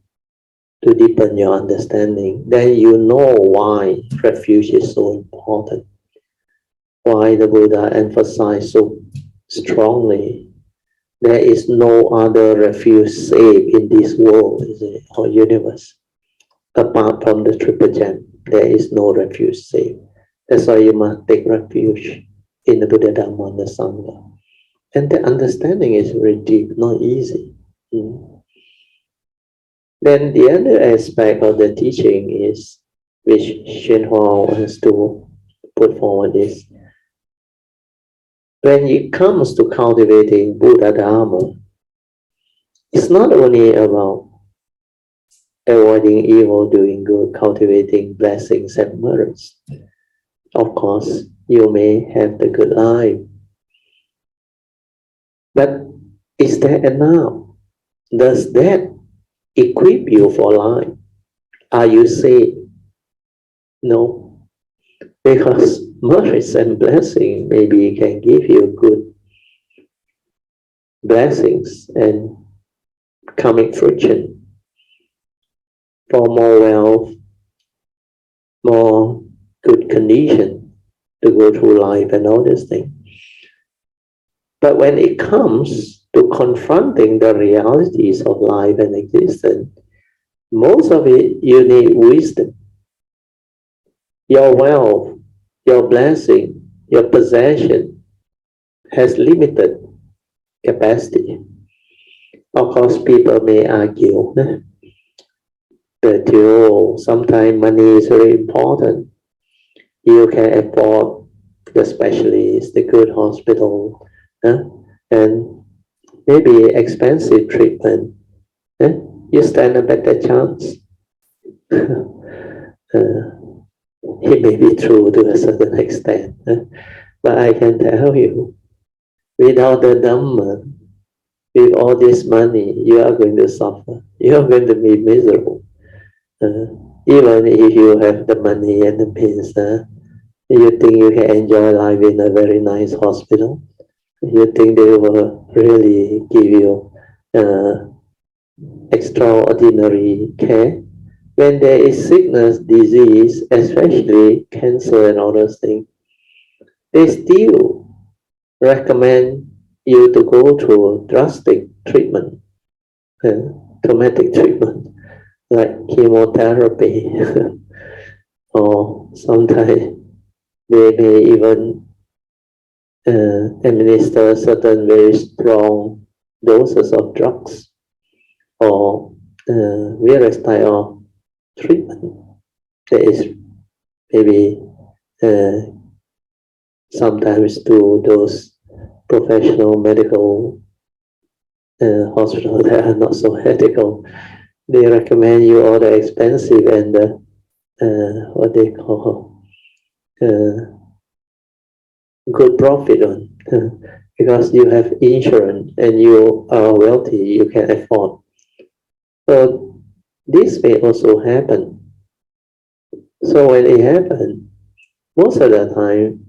Speaker 1: to deepen your understanding. Then you know why refuge is so important. Why the Buddha emphasized so strongly, there is no other refuge safe in this world or universe. Apart from the Triple Gem, there is no refuge safe. That's why you must take refuge in the Buddha, Dharma, and the Sangha. And the understanding is very deep, not easy. Then the other aspect of the teaching is, which Hsuan wants to put forward, is when it comes to cultivating Buddhadharma, it's not only about avoiding evil, doing good, cultivating blessings and merits. Of course, you may have the good life. But is that enough? Does that equip you for life? Are you saved? No. Because merits and blessing maybe can give you good blessings and karmic fortune for more wealth, more good condition to go through life and all these things. But when it comes to confronting the realities of life and existence, most of it you need wisdom. Your wealth, your blessing, your possession has limited capacity. Of course, people may argue that sometimes money is very important. You can afford the specialist, the good hospital, and maybe expensive treatment. You stand a better chance. It may be true to a certain extent, but I can tell you, without the Dhamma, with all this money, you are going to suffer. You are going to be miserable. Even if you have the money and the means, you think you can enjoy life in a very nice hospital. You think they will really give you extraordinary care. When there is sickness, disease, especially cancer and all those things, they still recommend you to go through drastic treatment, traumatic treatment, like chemotherapy, or sometimes they may even administer certain very strong doses of drugs or various type of treatment. There is maybe sometimes to those professional medical hospitals that are not so ethical, they recommend you all the expensive and what they call good profit on because you have insurance and you are wealthy, you can afford. So this may also happen. So when it happens, most of the time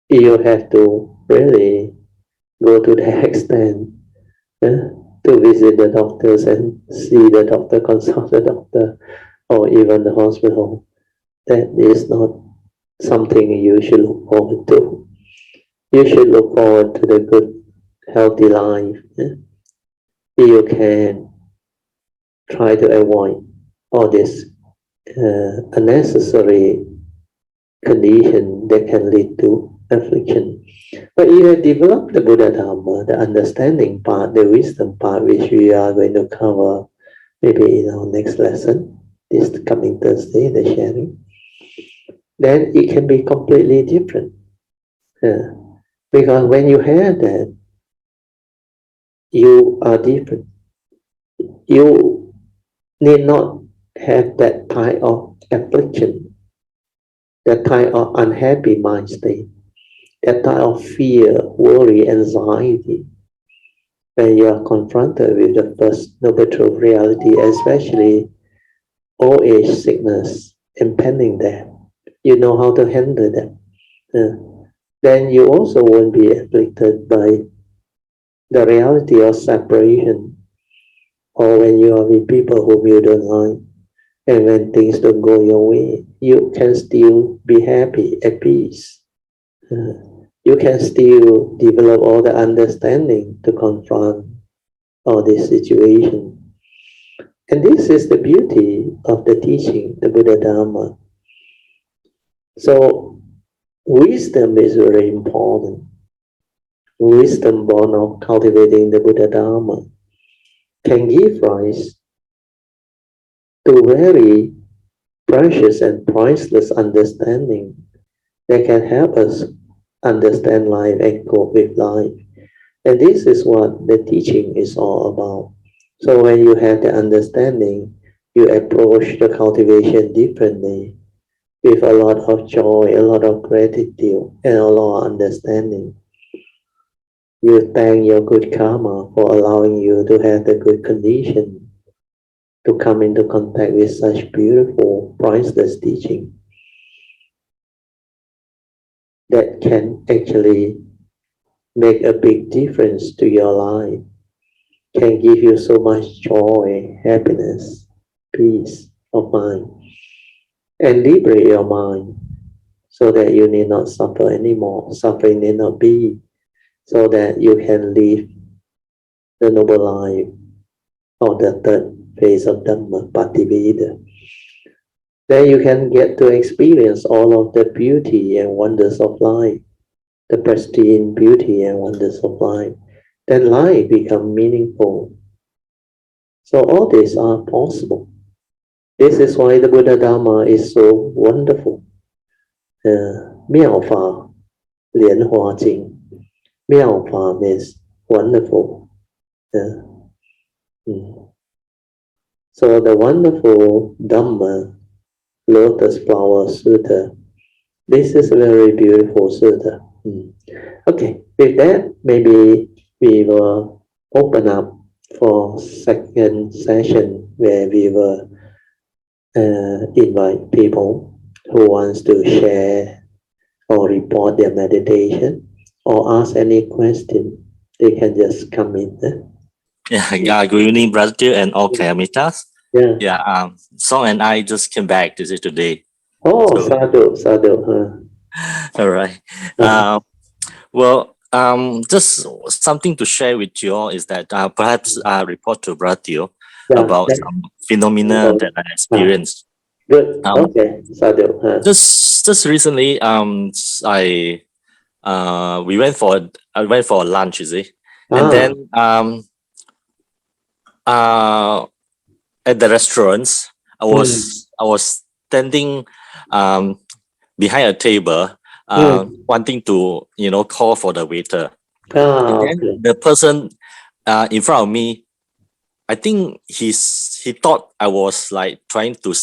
Speaker 1: you have to really go to the extent to visit the doctors and see the doctor, consult the doctor, or even the hospital. That is not something you should look forward to. You should look forward to the good, healthy life. You can try to avoid all this unnecessary condition that can lead to affliction. But you have developed the Buddhadharma, the understanding part, the wisdom part, which we are going to cover maybe in our next lesson, this coming Thursday, the sharing. Then it can be completely different. Because when you have that, you are different. You need not have that type of affliction, that type of unhappy mind state, that type of fear, worry, anxiety. When you are confronted with the first noble truth reality, especially old age, sickness, impending death, you know how to handle that. Then you also won't be afflicted by the reality of separation, or when you are with people whom you don't like, and when things don't go your way, you can still be happy, at peace. You can still develop all the understanding to confront all this situation. And this is the beauty of the teaching, the Buddhadharma. So wisdom is very important. Wisdom born of cultivating the Buddhadharma can give rise to very precious and priceless understanding that can help us understand life and cope with life. And this is what the teaching is all about. So when you have the understanding, you approach the cultivation differently, with a lot of joy, a lot of gratitude, and a lot of understanding. You thank your good karma for allowing you to have the good condition to come into contact with such beautiful, priceless teaching that can actually make a big difference to your life, can give you so much joy, happiness, peace of mind, and liberate your mind so that you need not suffer anymore. Suffering need not be, so that you can live the noble life, or the third phase of Dhamma, Pativeda. Then you can get to experience all of the beauty and wonders of life, the pristine beauty and wonders of life. Then life becomes meaningful. So all these are possible. This is why the Buddhadharma is so wonderful. 妙法莲华经. 妙法 means wonderful. So the wonderful Dhamma, Lotus Flower Sutra, this is a very beautiful Sutra. Okay, with that, maybe we will open up for second session where we will invite people who wants to share or report their meditation or ask any question. They can just come in.
Speaker 2: Good evening, Brother Teoh and all Kayamitas.
Speaker 1: Yeah.
Speaker 2: Song and I just came back today.
Speaker 1: Oh, sadhu.
Speaker 2: All right. Just something to share with you all is that perhaps I report to Brother Teoh about some phenomena that I experienced.
Speaker 1: Good. Okay, sadhu.
Speaker 2: Just recently, I went for a lunch, you see, and then at the restaurants, I was standing behind a table, wanting to call for the waiter. And then the person in front of me, I think he thought I was like trying to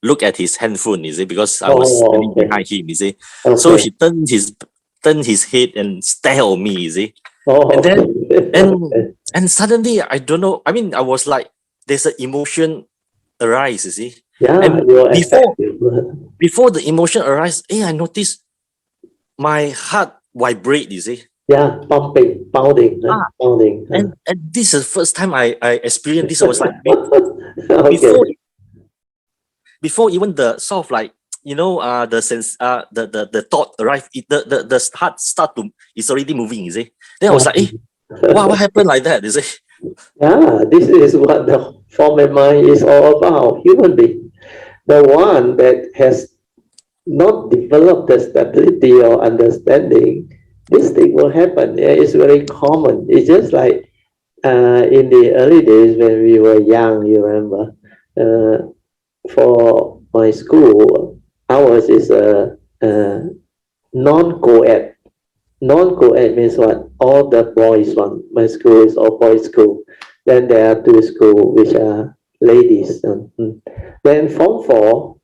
Speaker 2: look at his handphone, you see, because I was standing behind him, you see. So he turned his head and stared at me, you see. And then and suddenly, I don't know, I mean, I was like, there's an emotion arise, you see. And before the emotion arise, I noticed my heart vibrate, you see.
Speaker 1: Yeah, pumping, pounding.
Speaker 2: And this is the first time I experienced this. I was like, before even the sort of like, the sense, the thought arrived, the heart it's already moving, you see. Then I was like, wow, what happened like that, you see?
Speaker 1: Yeah, this is what the form and mind is all about, human being. The one that has not developed the stability or understanding, this thing will happen. Yeah, it's very common. It's just like in the early days when we were young, you remember, for my school, ours is a non-co-ed. Non-co-ed means what? All the boys one. My school is all boys school. Then there are two schools which are ladies. Then Form 4,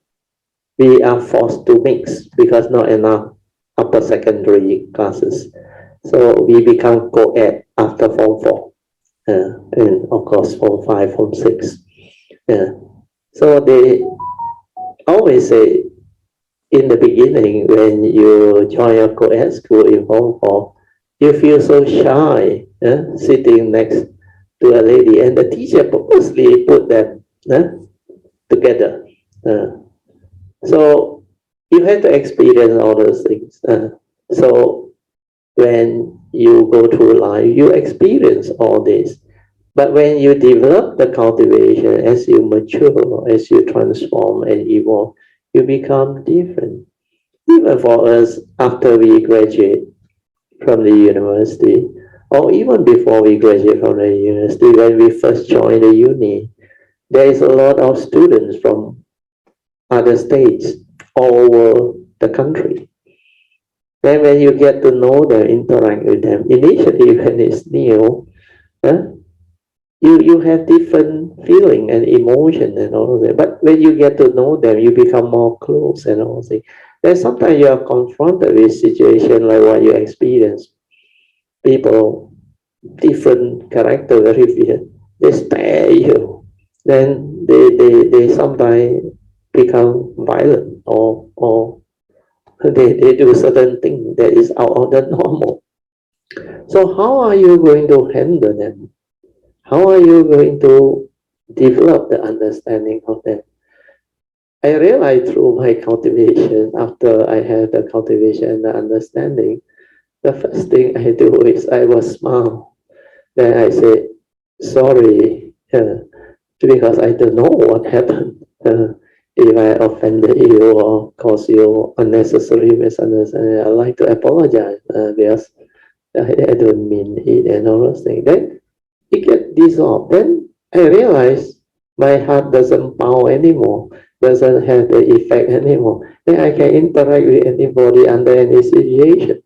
Speaker 1: we are forced to mix because not enough upper secondary classes. So we become co-ed after Form 4. And of course Form 5, Form 6. So they always say, in the beginning, when you join a co-ed school in Form 4, you feel so shy sitting next to a lady, and the teacher purposely put them together. So you have to experience all those things. So when you go through life, you experience all this. But when you develop the cultivation, as you mature, as you transform and evolve, you become different. Even for us, after we graduate from the university, or even before we graduate from the university, when we first join the uni, there is a lot of students from other states all over the country. Then when you get to know them, interact with them, initially when it's new, you have different feeling and emotion and all that. But when you get to know them, you become more close and all that. Then sometimes you are confronted with situation like what you experience. People, different character, very weird. They stare at you. Then they sometimes become violent or they do certain things that is out of the normal. So how are you going to handle them? How are you going to develop the understanding of them? I realized through my cultivation, after I had the cultivation and the understanding, the first thing I do is I will smile. Then I say, sorry, because I don't know what happened. If I offended you or caused you unnecessary misunderstanding, I'd like to apologize because I don't mean it and all those things. Then it gets dissolved. Then I realize my heart doesn't pound anymore, doesn't have the effect anymore. Then I can interact with anybody under any situation.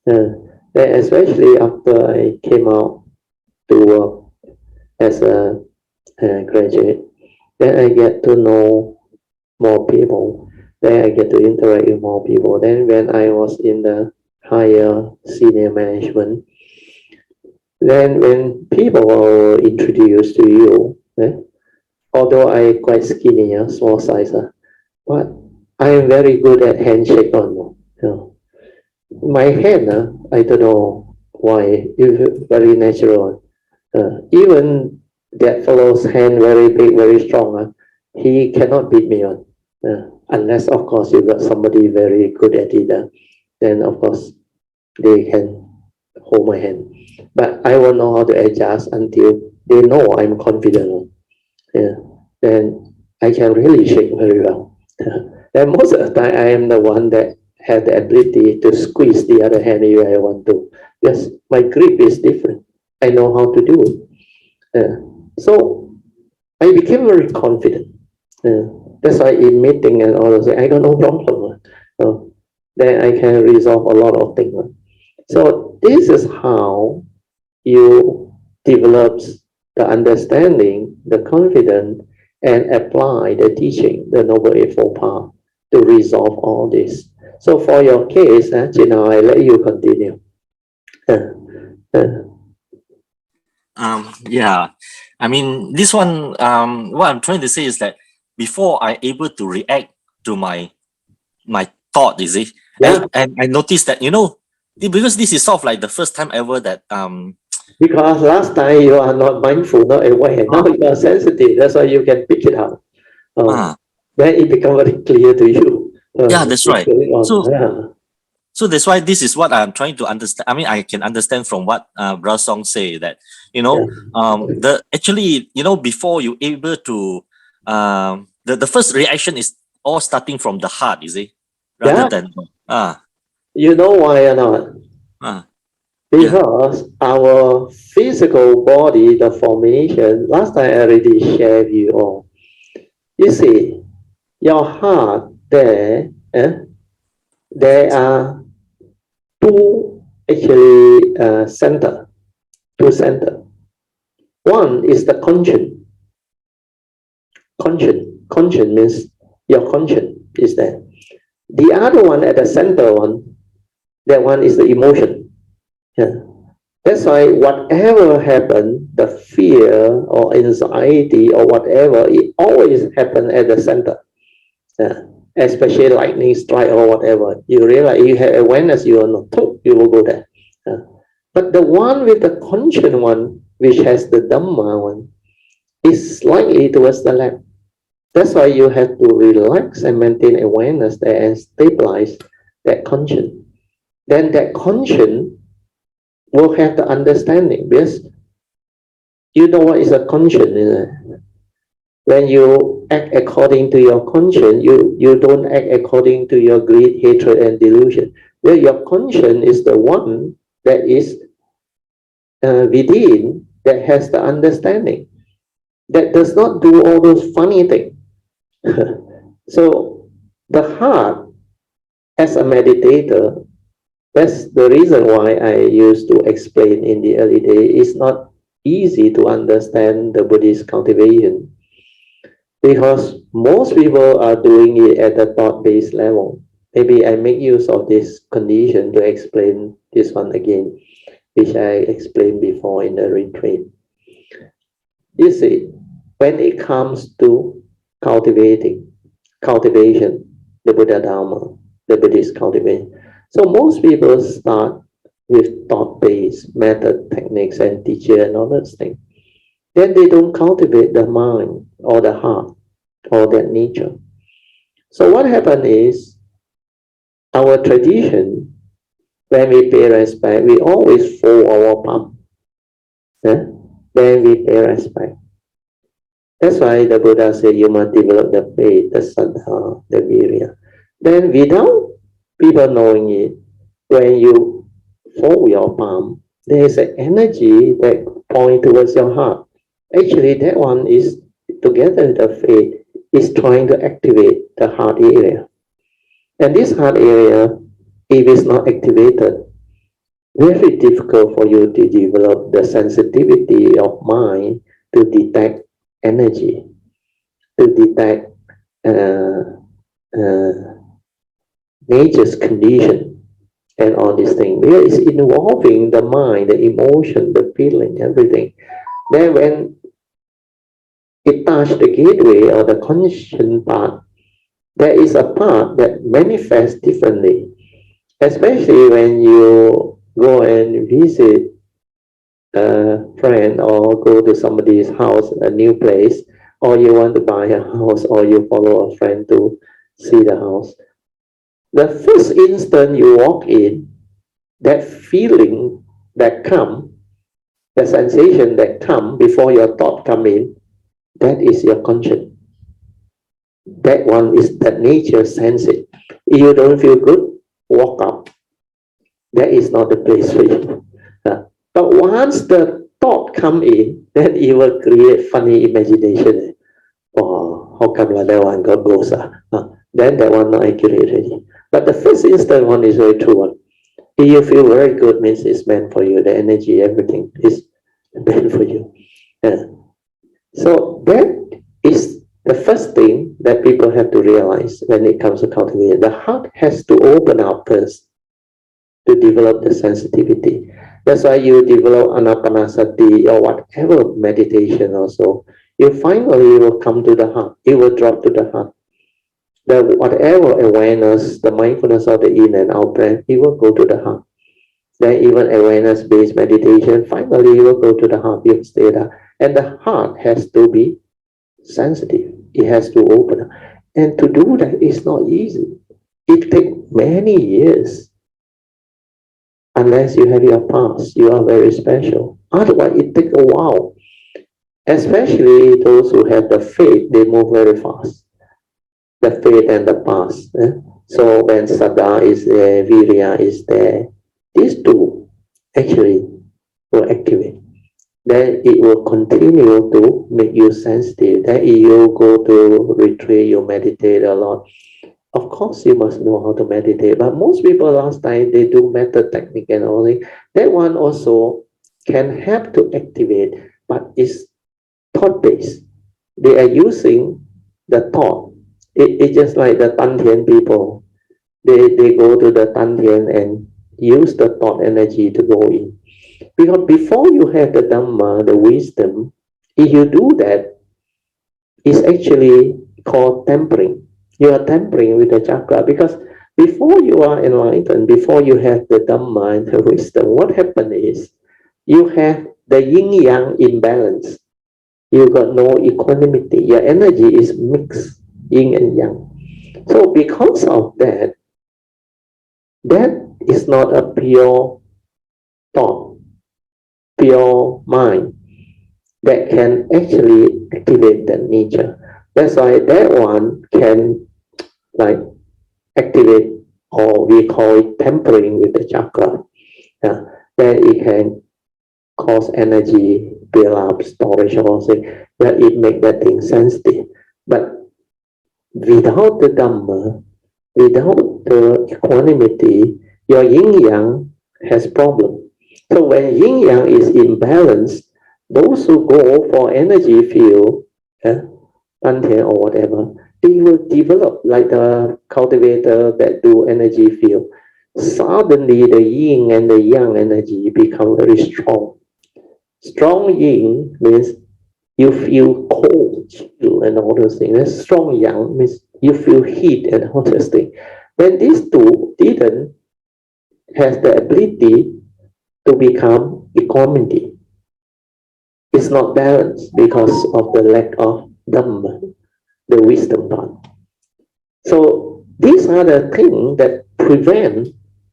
Speaker 1: Then especially after I came out to work as a graduate, then I get to know more people. Then I get to interact with more people. Then when I was in the higher senior management, then when people are introduced to you, although I quite skinny, small size, but I am very good at handshake on. My hand, I don't know why, it's very natural. Even that fellow's hand very big, very strong, he cannot beat me on. Unless, of course, you got somebody very good at it, then of course they can hold my hand. But I won't know how to adjust until they know I'm confident. Then I can really shake very well. And most of the time, I am the one that have the ability to squeeze the other hand if I want to. Yes, my grip is different. I know how to do it. So I became very confident. That's why in meeting and all those things, I got no problem. Then I can resolve a lot of things. So this is how you develop the understanding, the confidence, and apply the teaching, the Noble Eightfold Path, to resolve all this. So for your case, Gina, I let you continue.
Speaker 2: Yeah, I mean, this one, what I'm trying to say is that before I able to react to my thought, you see,
Speaker 1: Yeah.
Speaker 2: and I noticed that, because this is sort of like the first time ever that
Speaker 1: Because last time you are not mindful, not aware. Now you are sensitive. That's why you can pick it up. Then it becomes very clear to you.
Speaker 2: Yeah, that's right.
Speaker 1: So,
Speaker 2: so that's why this is what I'm trying to understand. I mean, I can understand from what Bra Song say that, the actually, before you able to, the first reaction is all starting from the heart, you see, rather than,
Speaker 1: you know why or not? Because our physical body, the formation, last time I already shared with you all. You see, your heart there are two actually two center. One is the conscience. Conscience means your conscience is there. The other one at the center one, that one is the emotion. That's why whatever happens, the fear or anxiety or whatever, it always happens at the center. Especially lightning strike or whatever. You realize you have awareness, you are not told, you will go there. But the one with the conscious one, which has the Dhamma one, is slightly towards the left. That's why you have to relax and maintain awareness there and stabilize that conscience. Then that conscience will have the understanding, because you know what is a conscience, isn't it? When you act according to your conscience, you don't act according to your greed, hatred, and delusion. Well, your conscience is the one that is within, that has the understanding, that does not do all those funny things. So the heart, as a meditator, that's the reason why I used to explain in the early days, it's not easy to understand the Buddhist cultivation, because most people are doing it at the thought-based level. Maybe I make use of this condition to explain this one again, which I explained before in the retreat. You see, when it comes to cultivation, the Buddhadharma, the Buddhist cultivation, so most people start with thought-based method, techniques, and teacher and all those things. Then they don't cultivate the mind or the heart or that nature. So what happened is, our tradition, when we pay respect, we always fold our palm. then we pay respect. That's why the Buddha said you must develop the faith, the saddha, the virya. Then without people knowing it, when you fold your palm, there is an energy that points towards your heart. Actually, that one is, together with the faith, is trying to activate the heart area. And this heart area, if it's not activated, very difficult for you to develop the sensitivity of mind to detect energy, to detect nature's condition and all these things. Because it's involving the mind, the emotion, the feeling, everything. Then when it touches the gateway or the conscious part, there is a part that manifests differently. Especially when you go and visit a friend or go to somebody's house, a new place, or you want to buy a house, or you follow a friend to see the house. The first instant you walk in, that feeling that comes, the sensation that comes before your thought come in, that is your conscience. That one is that nature sense it. If you don't feel good, walk out. That is not the place for you. But once the thought come in, then it will create funny imagination. Oh, how come like that one got ghost? Then that one not accurate already. But the first instant one is very true one. If you feel very good, means it's meant for you. The energy, everything is meant for you. So that is the first thing that people have to realize when it comes to cultivating. The heart has to open up first to develop the sensitivity. That's why you develop anapanasati or whatever meditation also. You finally will come to the heart. It will drop to the heart. The whatever awareness, the mindfulness of the in and out breath, it will go to the heart. Then even awareness-based meditation, finally you will go to the heart. You stay there. And the heart has to be sensitive. It has to open up. And to do that is not easy. It takes many years. Unless you have your past, you are very special. Otherwise, it takes a while. Especially those who have the faith, they move very fast. The faith and the past. So when saddha is there, virya is there, these two actually will activate. Then it will continue to make you sensitive. Then if you go to retreat, you meditate a lot. Of course, you must know how to meditate. But most people last time, they do method technique and all that. That one also can help to activate, but it's thought-based. They are using the thought. It's just like the Tantian people. They go to the Tantian and use the thought energy to go in. Because before you have the Dhamma, the wisdom, if you do that, it's actually called tempering. You are tempering with the chakra, because before you are enlightened, before you have the Dhamma and the wisdom, what happened is you have the yin-yang imbalance. You got no equanimity. Your energy is mixed, yin and yang. So because of that, that is not a pure thought, pure mind that can actually activate that nature. That's why that one can like activate, or we call it tempering with the chakra. Then it can cause energy build up, storage, or something that it make that thing sensitive. But without the Dhamma, without the equanimity, your yin-yang has problem. So when yin-yang is imbalanced, those who go for energy field, Tantian or whatever, they will develop like the cultivator that do energy field. Suddenly the yin and the yang energy become very strong. Strong yin means you feel cold, chill, and all those things. And strong yang means you feel heat and all those things. When these two didn't have the ability to become equanimity, it's not balanced because of the lack of Dhamma, the wisdom part. So these are the things that prevent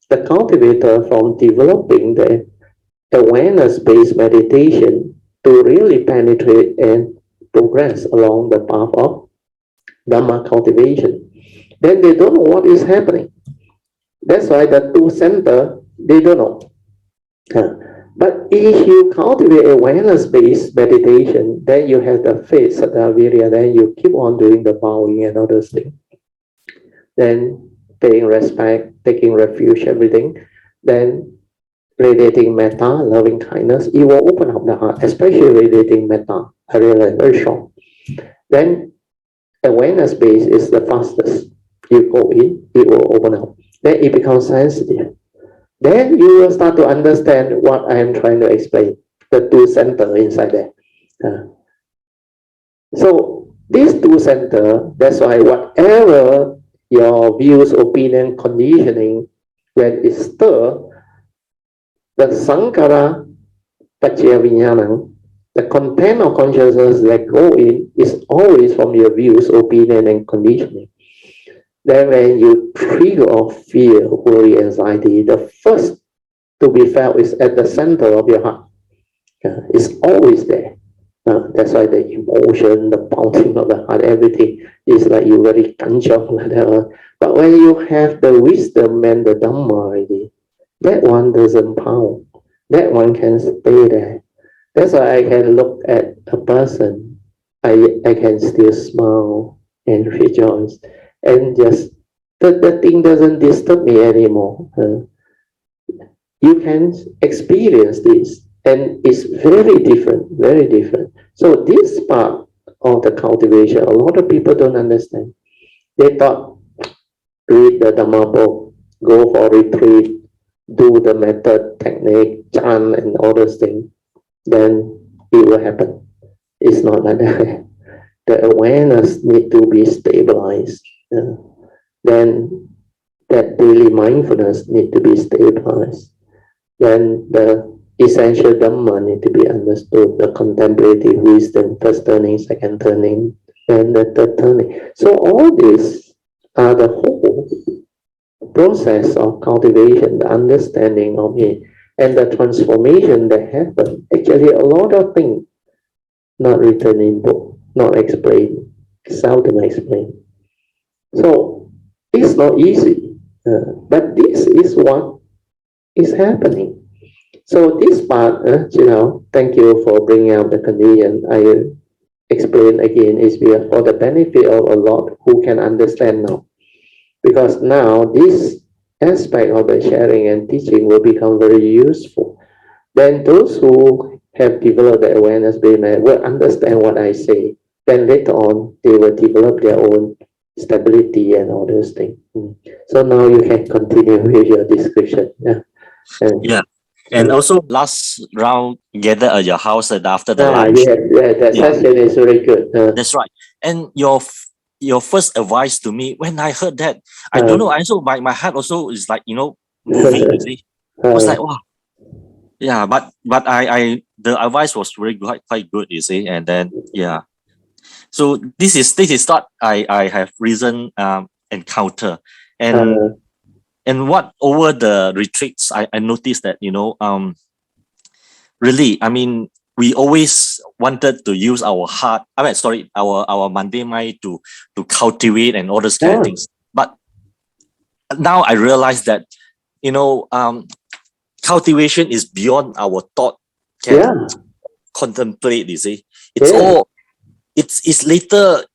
Speaker 1: the cultivator from developing the awareness-based meditation to really penetrate and progress along the path of Dhamma cultivation. Then they don't know what is happening. That's why the two center, they don't know. But if you cultivate awareness-based meditation, then you have the faith, saddha, virya, then you keep on doing the bowing and all those things. Then paying respect, taking refuge, everything. Then radiating metta, loving kindness, it will open up the heart, especially radiating metta. I realize very short. Then awareness-based is the fastest. You go in, it will open up. Then it becomes sensitive. Then you will start to understand what I am trying to explain, the two center inside there. So these two center, that's why whatever your views, opinion, conditioning, when it stir, the sankhara paccaya vijnanam, the content of consciousness that go in is always from your views, opinion, and conditioning. Then when you trigger of fear, worry, anxiety, the first to be felt is at the center of your heart. It's always there. That's why the emotion, the pounding of the heart, everything is like you very kanchong like that. But when you have the wisdom and the Dhamma already, that one doesn't pound. That one can stay there. That's why I can look at a person, I can still smile and rejoice. And just the thing doesn't disturb me anymore. You can experience this, and it's very different, very different. So this part of the cultivation, a lot of people don't understand. They thought, read the Dhamma book, go for retreat, do the method, technique, chant, and all those things, then it will happen. It's not like that. The awareness need to be stabilized. Then that daily mindfulness need to be stabilized. Then the essential Dhamma need to be understood, the contemplative wisdom, first turning, second turning, and the third turning. So all these are the whole process of cultivation, the understanding of it, and the transformation that happens. Actually, a lot of things not written in book, not explained, seldom explained. So it's not easy, but this is what is happening. So this part, thank you for bringing out the condition. I explain again, is for the benefit of a lot who can understand now. Because now this aspect of the sharing and teaching will become very useful. Then those who have developed the awareness will understand what I say. Then later on, they will develop their own stability and all those things. So now you can continue with your description.
Speaker 2: Yeah. And also last round gather at your house and after the lunch.
Speaker 1: That session is very good.
Speaker 2: That's right. And your first advice to me, when I heard that, I don't know, I also my heart also is like, moving, you see. I was like, wow. Yeah, but I the advice was really quite good, you see. And then so this is what I have reason encounter. And what over the retreats I noticed that, really, I mean, we always wanted to use our heart, our mundane mind to cultivate and all those kind of things. But now I realize that, cultivation is beyond our thought can contemplate, you see. It's all, it's later,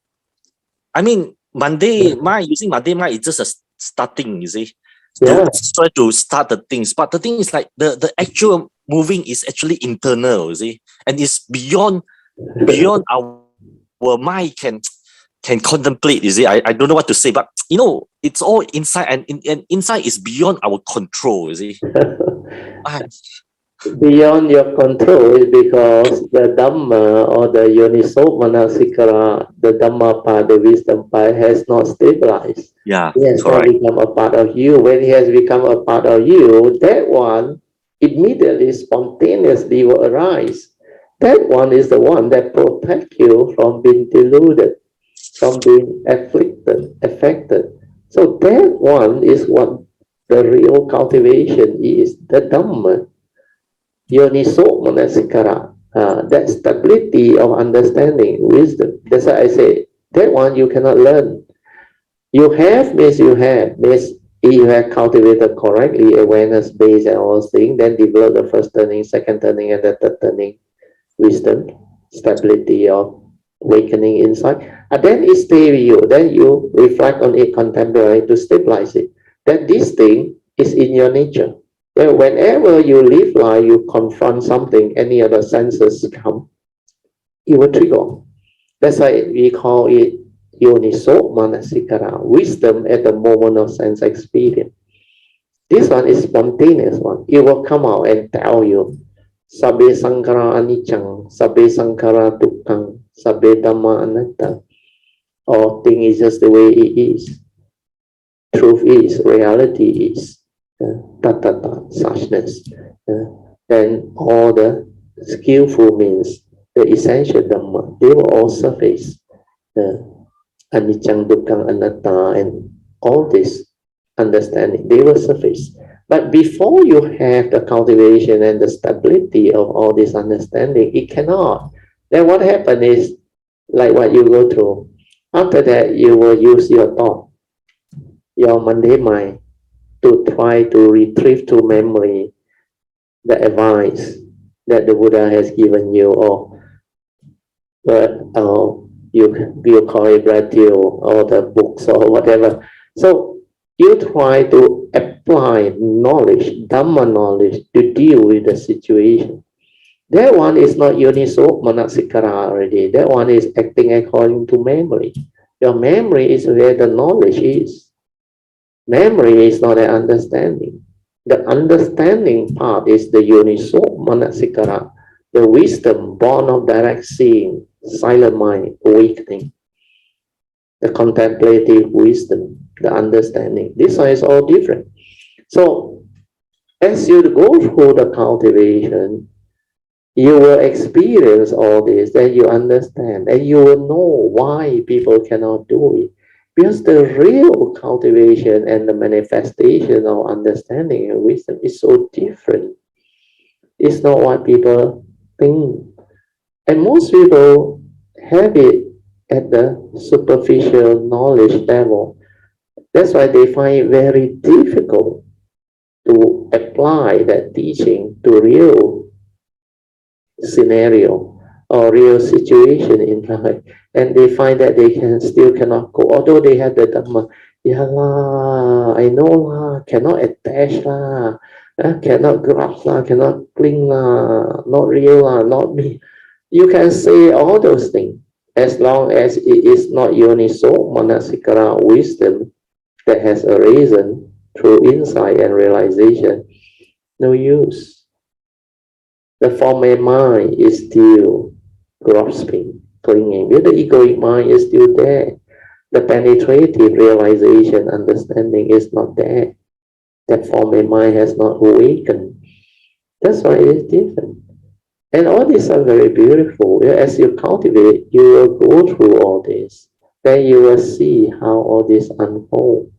Speaker 2: I mean, mundane mind, using mundane mind is just a starting, you see. To try to start the things, but the thing is like the actual moving is actually internal, you see, and it's beyond our mind can contemplate, you see. I don't know what to say, but it's all inside, and inside is beyond our control, you see.
Speaker 1: Beyond your control is because the Dhamma or the Yoniso Manasikara, the Dhamma part, the wisdom part has not stabilized.
Speaker 2: Yeah,
Speaker 1: it has not become a part of you. When it has become a part of you, that one immediately, spontaneously will arise. That one is the one that protects you from being deluded, from being affected. So that one is what the real cultivation is, the Dhamma. Yoniso Manasikara. that stability of understanding, wisdom. That's why I say that one you cannot learn. You have means you have. Means if you have cultivated correctly, awareness based and all those things, then develop the first turning, second turning, and the third turning, wisdom, stability of awakening inside. And then it stay with you. Then you reflect on it contemporarily to stabilize it. That this thing is in your nature. Well, whenever you live life, you confront something, any other senses come, it will trigger. That's why we call it yoniso manasikara, wisdom at the moment of sense experience. This one is spontaneous one. It will come out and tell you, sabbe sankara anicang, sabbe sankara dukkang, sabbe dhamma anatta. All thing is just the way it is. Truth is, reality is. Tattva, suchness. Then all the skillful means, the essential Dhamma, they will all surface. Anicang, dukkang, anatta, and all this understanding, they will surface. But before you have the cultivation and the stability of all this understanding, it cannot. Then what happens is, like what you go through, after that you will use your thought, your mundane mind, to try to retrieve to memory the advice that the Buddha has given you, or you call it radio or the books or whatever. So you try to apply knowledge, Dhamma knowledge, to deal with the situation. That one is not yoniso manasikara already. That one is acting according to memory. Your memory is where the knowledge is. Memory is not an understanding. The understanding part is the yoniso manasikara, the wisdom born of direct seeing, silent mind, awakening, the contemplative wisdom, the understanding. This one is all different. So as you go through the cultivation, you will experience all this, then you understand, and you will know why people cannot do it. Because the real cultivation and the manifestation of understanding and wisdom is so different. It's not what people think. And most people have it at the superficial knowledge level. That's why they find it very difficult to apply that teaching to real scenario or real situation in life. And they find that they still cannot go, although they have the Dhamma. Yeah lah, I know lah, cannot attach lah, cannot grasp lah, cannot cling lah, not real lah, not me. You can say all those things as long as it is not yoniso manasikara wisdom that has arisen through insight and realization. No use. The formal mind is still grasping, clinging. The egoic mind is still there. The penetrative realization, understanding is not there. That formal mind has not awakened. That's why it is different. And all these are very beautiful. As you cultivate, you will go through all this. Then you will see how all this unfolds.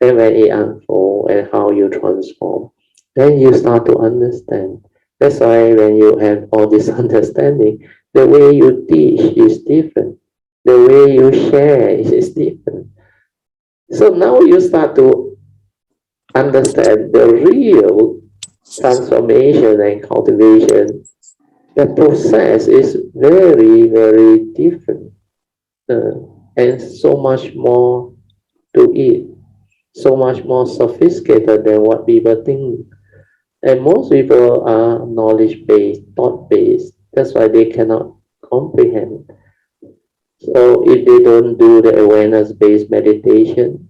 Speaker 1: Then when it unfolds and how you transform, then you start to understand. That's why when you have all this understanding, the way you teach is different. The way you share is different. So now you start to understand the real transformation and cultivation. The process is very, very different. And so much more to it. So much more sophisticated than what people think. And most people are knowledge-based, thought-based. That's why they cannot comprehend. So if they don't do the awareness-based meditation,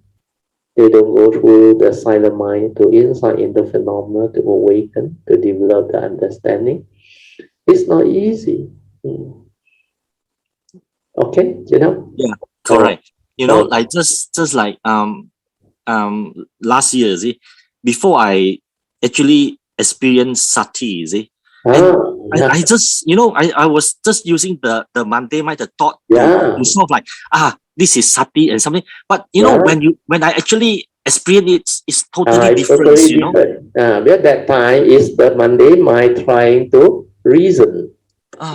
Speaker 1: they don't go through the silent mind to insight into phenomena, to awaken, to develop the understanding, it's not easy. Okay, you know?
Speaker 2: Yeah, correct. Like just like last year, see, before I actually experienced sati, see, I just, I was just using the mundane mind, the thought to sort of like, this is sati and something. But when I actually experience it, it's totally different.
Speaker 1: Totally different. At that time, is the mundane mind trying to reason.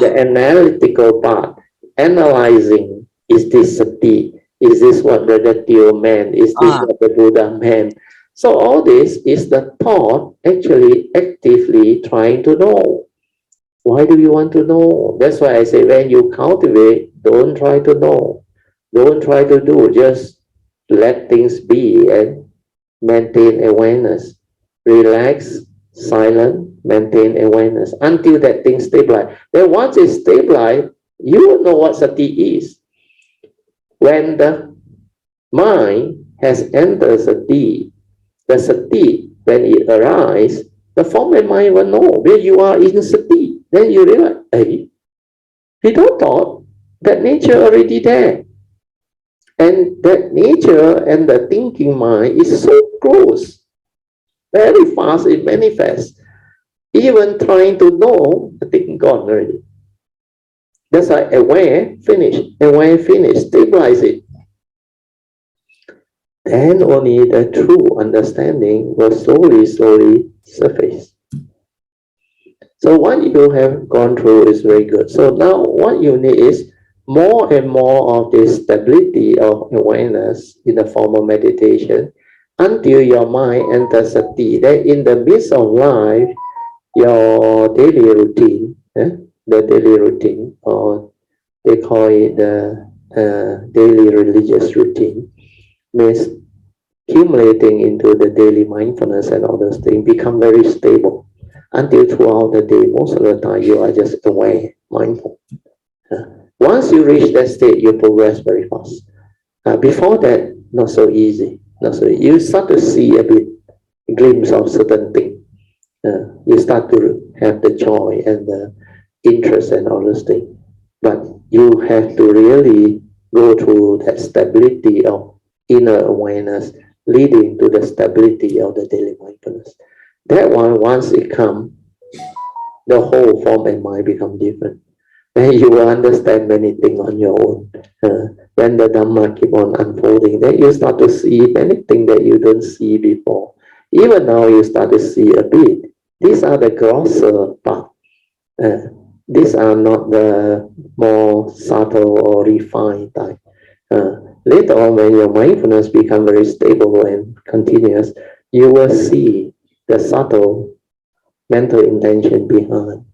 Speaker 1: The analytical part, analyzing, is this sati? Is this what Brother Teo meant? Is this what the Buddha meant? So all this is the thought actually actively trying to know. Why do you want to know? That's why I say when you cultivate, don't try to know. Don't try to do. Just let things be and maintain awareness. Relax, silent, maintain awareness until that thing stabilize. Then once it's stabilized, you will know what sati is. When the mind has entered sati, the sati, when it arises, the form and mind will know where you are in sati. Then you realize, hey, we don't thought that nature already there. And that nature and the thinking mind is so close. Very fast it manifests. Even trying to know, the thing gone already. That's why aware, finish, stabilize it. Then only the true understanding will slowly surface. So what you have gone through is very good. So now what you need is more and more of this stability of awareness in the form of meditation until your mind enters sati. That in the midst of life, your daily routine, the daily routine, or they call it the daily religious routine, means accumulating into the daily mindfulness and all those things become very stable until throughout the day, most of the time you are just aware, mindful. Once you reach that state, you progress very fast. Before that, not so easy. You start to see a bit glimpse of certain things. You start to have the joy and the interest and all those things. But you have to really go through that stability of inner awareness leading to the stability of the daily mindfulness. That one, once it comes, the whole form and mind become different. Then you will understand many things on your own. When the Dharma keep on unfolding, then you start to see many things that you don't see before. Even now you start to see a bit. These are the grosser part. These are not the more subtle or refined type. Later on, when your mindfulness becomes very stable and continuous, you will see the subtle mental intention behind,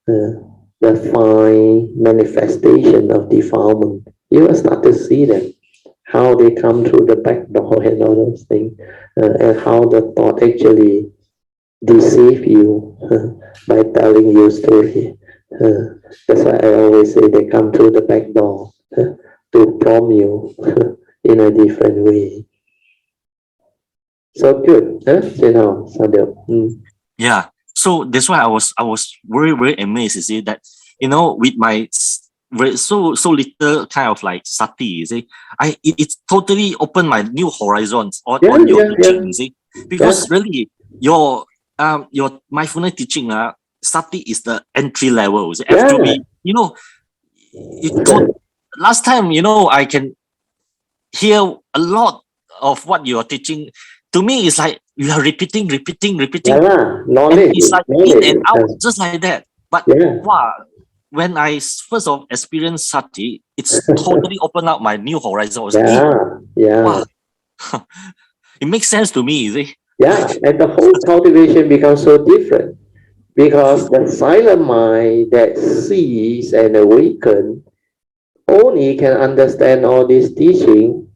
Speaker 1: the fine manifestation of defilement. You will start to see them, how they come through the back door and all those things, and how the thought actually deceive you by telling you a story. That's why I always say they come through the back door to prompt you in a different way. So good,
Speaker 2: Yeah. So that's why I was very amazed. You see that, with my so little kind of like sati, you see, it totally opened my new horizons on your teaching. You see, because really your mindfulness teaching, sati is the entry level. You see, have to be, last time, I can hear a lot of what you are teaching. To me, it's like you are repeating.
Speaker 1: Knowledge,
Speaker 2: and it's like in and out, just like that. But wow, when I first of experienced sati, it's totally opened up my new horizons. Wow. It makes sense to me, you see.
Speaker 1: Yeah, and the whole cultivation becomes so different because the silent mind that sees and awakens only can understand all this teaching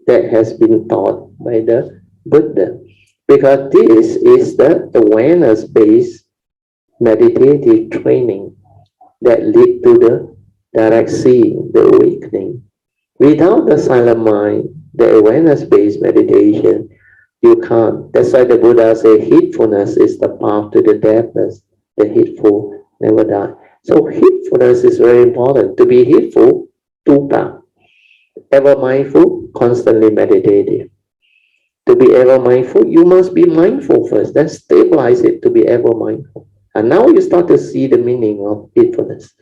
Speaker 1: that has been taught by the Buddha, because this is the awareness-based meditative training that lead to the direct seeing, the awakening. Without the silent mind, the awareness-based meditation, you can't. That's why the Buddha said heedfulness is the path to the deathless. The heedful never die. So heedfulness is very important. To be heedful, two paths. Ever mindful, constantly meditative. To be ever mindful, you must be mindful first, then stabilize it to be ever mindful. And now you start to see the meaning of heedfulness.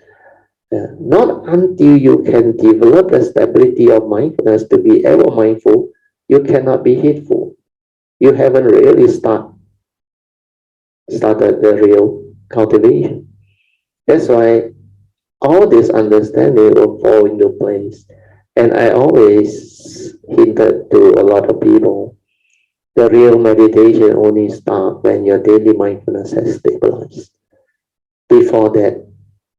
Speaker 1: Not until you can develop the stability of mindfulness to be ever mindful, you cannot be heedful. You haven't really started the real cultivation. That's why all this understanding will fall into place. And I always hinted to a lot of people, the real meditation only starts when your daily mindfulness has stabilized. Before that,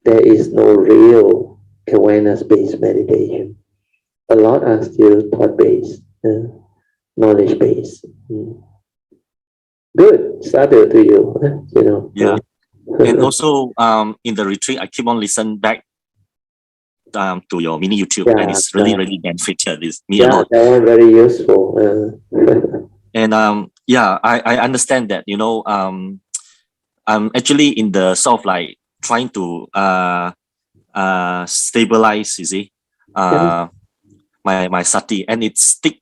Speaker 1: there is no real awareness-based meditation. A lot are still thought-based, knowledge-based. Good, sadhu to you, you know.
Speaker 2: Yeah. And also, in the retreat, I keep on listening back to your mini YouTube, and it's really beneficial me a lot.
Speaker 1: That one very useful.
Speaker 2: And I understand that, you know, I'm actually in the sort of like trying to stabilize, you see, my sati, and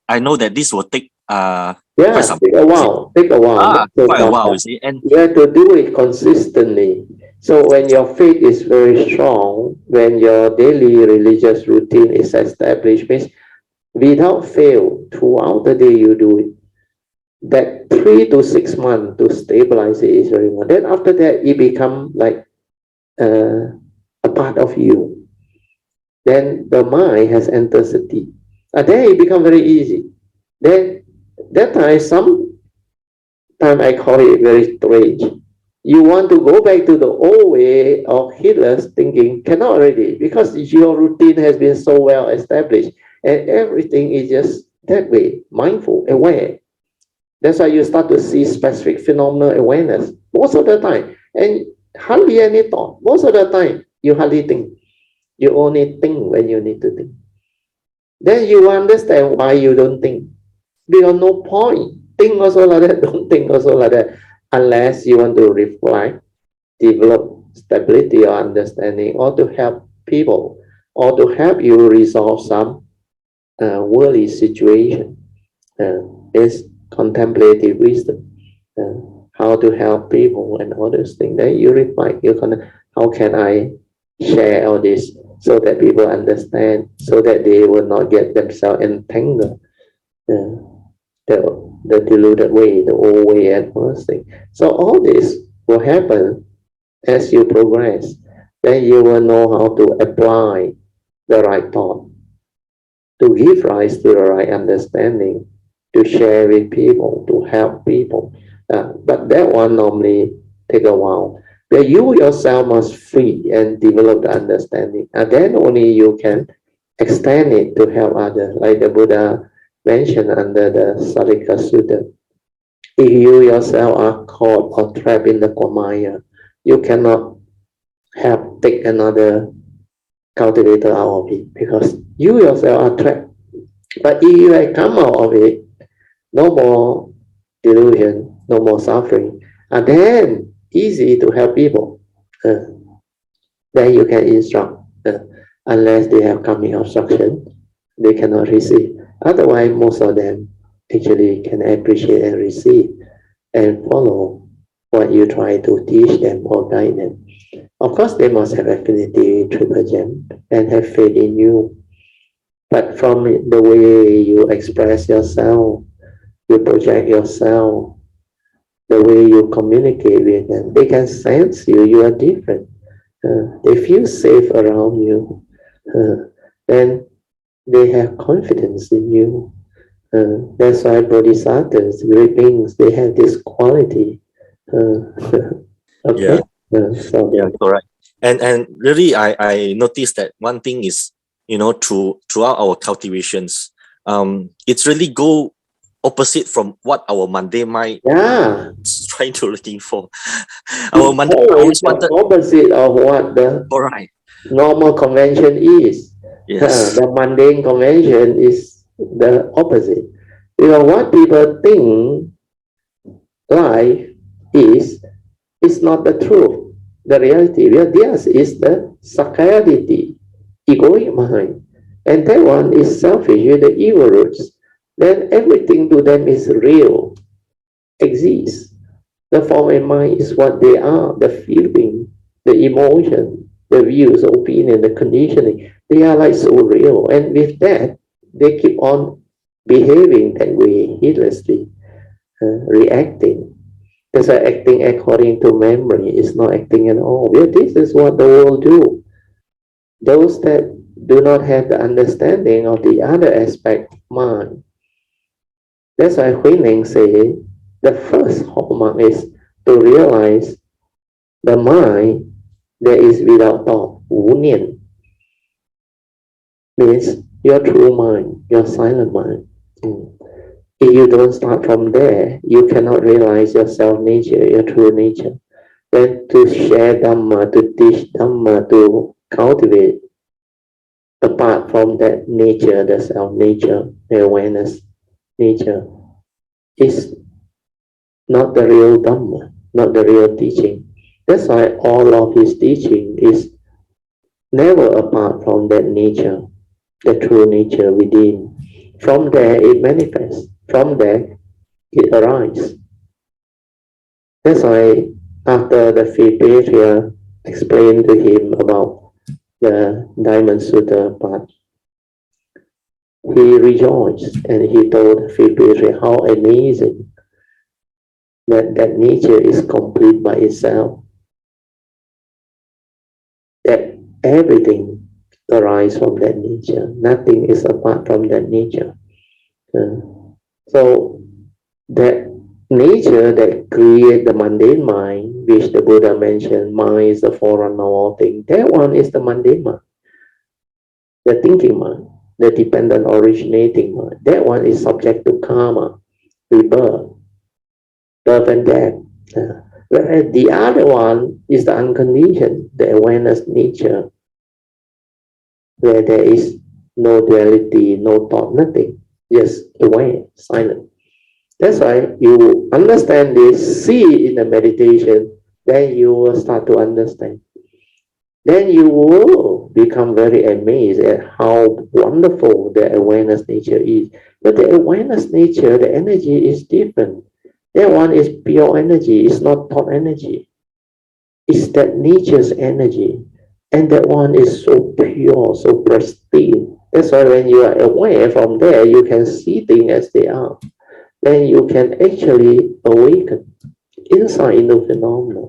Speaker 2: I know that this will take
Speaker 1: take a while. Quite
Speaker 2: a while, you see, and
Speaker 1: you have to do it consistently. So when your faith is very strong, when your daily religious routine is established, means without fail, throughout the day you do it. That 3 to 6 months to stabilize it is very important. Then after that, it becomes like a part of you. Then the mind has entered sati. And then it becomes very easy. Then that time, sometimes I call it very strange. You want to go back to the old way of heedless thinking, cannot already, because your routine has been so well established and everything is just that way, mindful, aware. That's why you start to see specific phenomenal awareness most of the time, and hardly any thought. Most of the time, you hardly think. You only think when you need to think. Then you understand why you don't think. Because no point. Think also like that, don't think also like that. Unless you want to reflect, develop stability or understanding, or to help people, or to help you resolve some worldly situation. It's contemplative wisdom. How to help people and all those things. Then you reflect, how can I share all this so that people understand, so that they will not get themselves entangled. The deluded way, the old way at first thing. So all this will happen as you progress. Then you will know how to apply the right thought, to give rise to the right understanding, to share with people, to help people. But that one normally take a while. But you yourself must free and develop the understanding. And then only you can extend it to help others, like the Buddha mentioned under the Sarika Sutta. If you yourself are caught or trapped in the Maya, you cannot take another cultivator out of it, because you yourself are trapped. But if you have come out of it, no more delusion, no more suffering, and then easy to help people. Then you can instruct. Unless they have coming obstruction, they cannot receive. Otherwise, most of them actually can appreciate and receive and follow what you try to teach them or guide them. Of course, they must have affinity with Triple Gem and have faith in you. But from the way you express yourself, you project yourself, the way you communicate with them, they can sense you are different. They feel safe around you. Then they have confidence in you. That's why bodhisattvas, great beings, they have this quality. Okay.
Speaker 2: Correct. And really, I noticed that one thing is, throughout our cultivations, it's really go opposite from what our mundane mind is trying to looking for. Our mundane always wanted
Speaker 1: opposite of what the normal convention is.
Speaker 2: Yes.
Speaker 1: The mundane convention is the opposite. What people think life is not the truth, the reality. Theirs is the sakkayaditi, egoic mind. And that one is selfish with the evil roots. Then everything to them is real, exists. The form and mind is what they are, the feeling, the emotion, the views, opinion, the conditioning. They are like so real. And with that, they keep on behaving that way, heedlessly, reacting. That's why acting according to memory is not acting at all. Well, this is what the world do. Those that do not have the understanding of the other aspect of mind. That's why Huining say the first hallmark is to realize the mind that is without thought, wu nian, means your true mind, your silent mind. If you don't start from there, you cannot realize your self-nature, your true nature. Then to share Dhamma, to teach Dhamma, to cultivate, apart from that nature, the self-nature, the awareness nature, is not the real Dhamma, not the real teaching. That's why all of his teaching is never apart from that nature, the true nature within. From there it manifests. From there it arises. That's why after the fifth patriarch explained to him about the Diamond Sutra part, he rejoiced and he told fifth patriarch how amazing that nature is complete by itself. That everything arises from that nature. Nothing is apart from that nature. So that nature that creates the mundane mind, which the Buddha mentioned, mind is the forerunner of all things. That one is the mundane mind, the thinking mind, the dependent originating mind. That one is subject to karma, rebirth, birth and death. Whereas the other one is the unconditioned, the awareness nature, where there is no duality, no thought, nothing, just aware, silent. That's why you understand this, see in the meditation, then you will start to understand. Then you will become very amazed at how wonderful the awareness nature is. But the awareness nature, the energy is different. That one is pure energy, it's not thought energy. It's that nature's energy. And that one is so pure, so pristine. That's why when you are aware from there, you can see things as they are. Then you can actually awaken insight into phenomena.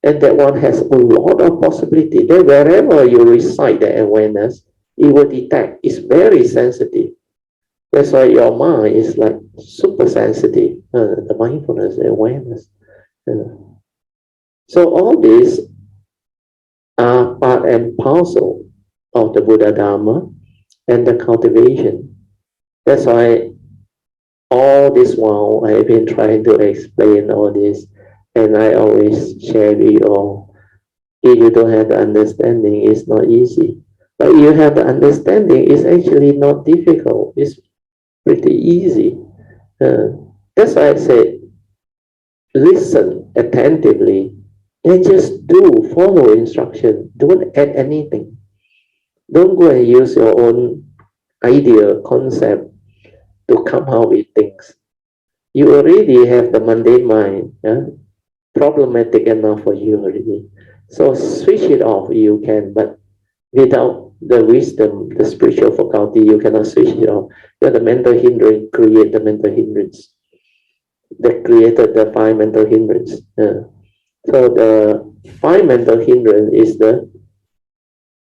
Speaker 1: And that one has a lot of possibility. Then wherever you recite the awareness, it will detect. It's very sensitive. That's why your mind is like super sensitive. The mindfulness, the awareness. So all these are part and parcel of the Buddhadharma and the cultivation. That's why all this while I've been trying to explain all this, and I always share with you all. If you don't have the understanding, it's not easy. But if you have the understanding, it's actually not difficult. It's pretty easy. That's why I say, listen attentively and just do, follow instruction. Don't add anything. Don't go and use your own idea, concept to come out with things. You already have the mundane mind, problematic enough for you already. So switch it off, you can, but without the wisdom, the spiritual faculty, you cannot switch it off. But the mental hindrance create the mental hindrance. That created the 5 mental hindrance. So the 5 mental hindrance is the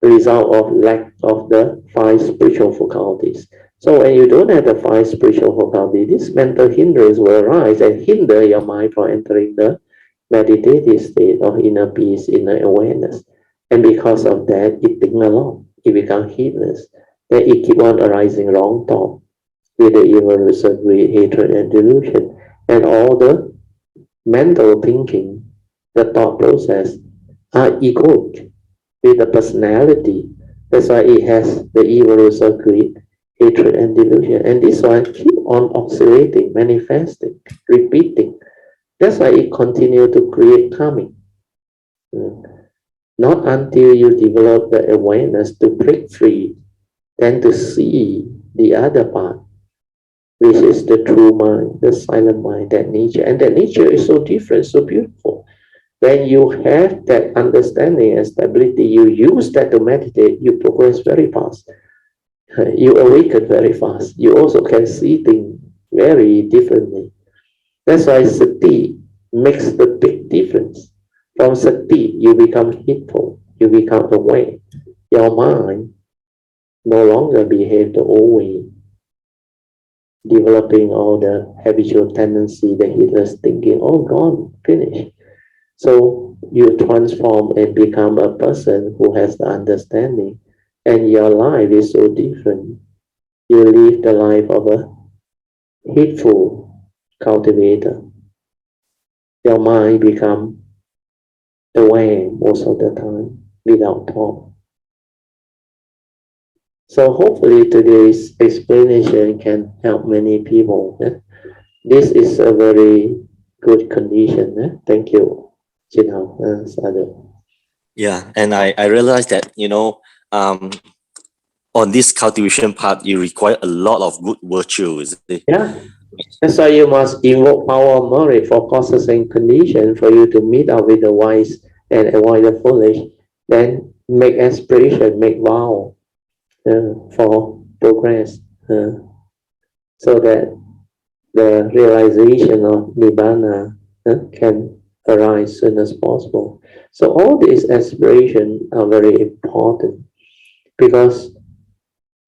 Speaker 1: result of lack of the 5 spiritual faculties. So when you don't have the 5 spiritual faculties, this mental hindrance will arise and hinder your mind from entering the meditative state of inner peace, inner awareness. And because of that, it thinks along. It becomes heedless. Then it keeps on arising wrong thought with the evil result, greed, hatred, and delusion. And all the mental thinking, the thought process, are egoic with the personality. That's why it has the evil result, greed, hatred, and delusion. And this one keep on oscillating, manifesting, repeating. That's why it continues to create karmic. Not until you develop the awareness to break free, then to see the other part, which is the true mind, the silent mind, that nature. And that nature is so different, so beautiful. When you have that understanding and stability, you use that to meditate, you progress very fast. You awaken very fast. You also can see things very differently. That's why sati makes the big difference. From sati, you become heedful, you become aware. Your mind no longer behave the old way, developing all the habitual tendency, the heedless thinking, oh, gone, finished. So you transform and become a person who has the understanding, and your life is so different. You live the life of a heedful cultivator. Your mind become aware most of the time without thought. So hopefully today's explanation can help many people. This is a very good condition. Thank you, Jinhao, Sadhu.
Speaker 2: Yeah, and I realized that, on this cultivation part, you require a lot of good virtues.
Speaker 1: Yeah, that's why you must invoke power of merit for causes and conditions for you to meet up with the wise and avoid the foolish. Then make aspiration, make vow for progress, so that the realization of Nirvana can arise soon as possible. So all these aspirations are very important, because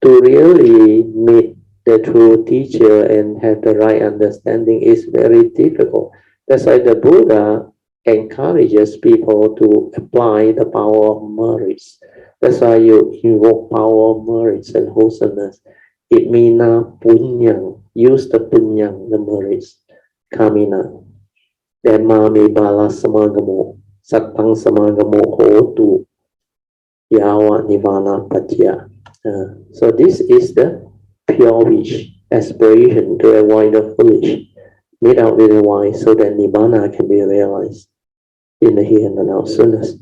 Speaker 1: to really meet the true teacher and have the right understanding is very difficult. That's why the Buddha encourages people to apply the power of merits. That's why you invoke power of merits and wholesomeness. It means punya, use the punya, the merits, kamina. Dhamma me bala samagamo, sattang samagamo hotu, yawa nirvana patya. So this is the pure wish, aspiration to avoid the foolish, meet up with the wise, so that Nirvana can be realized in the here and the now, soon as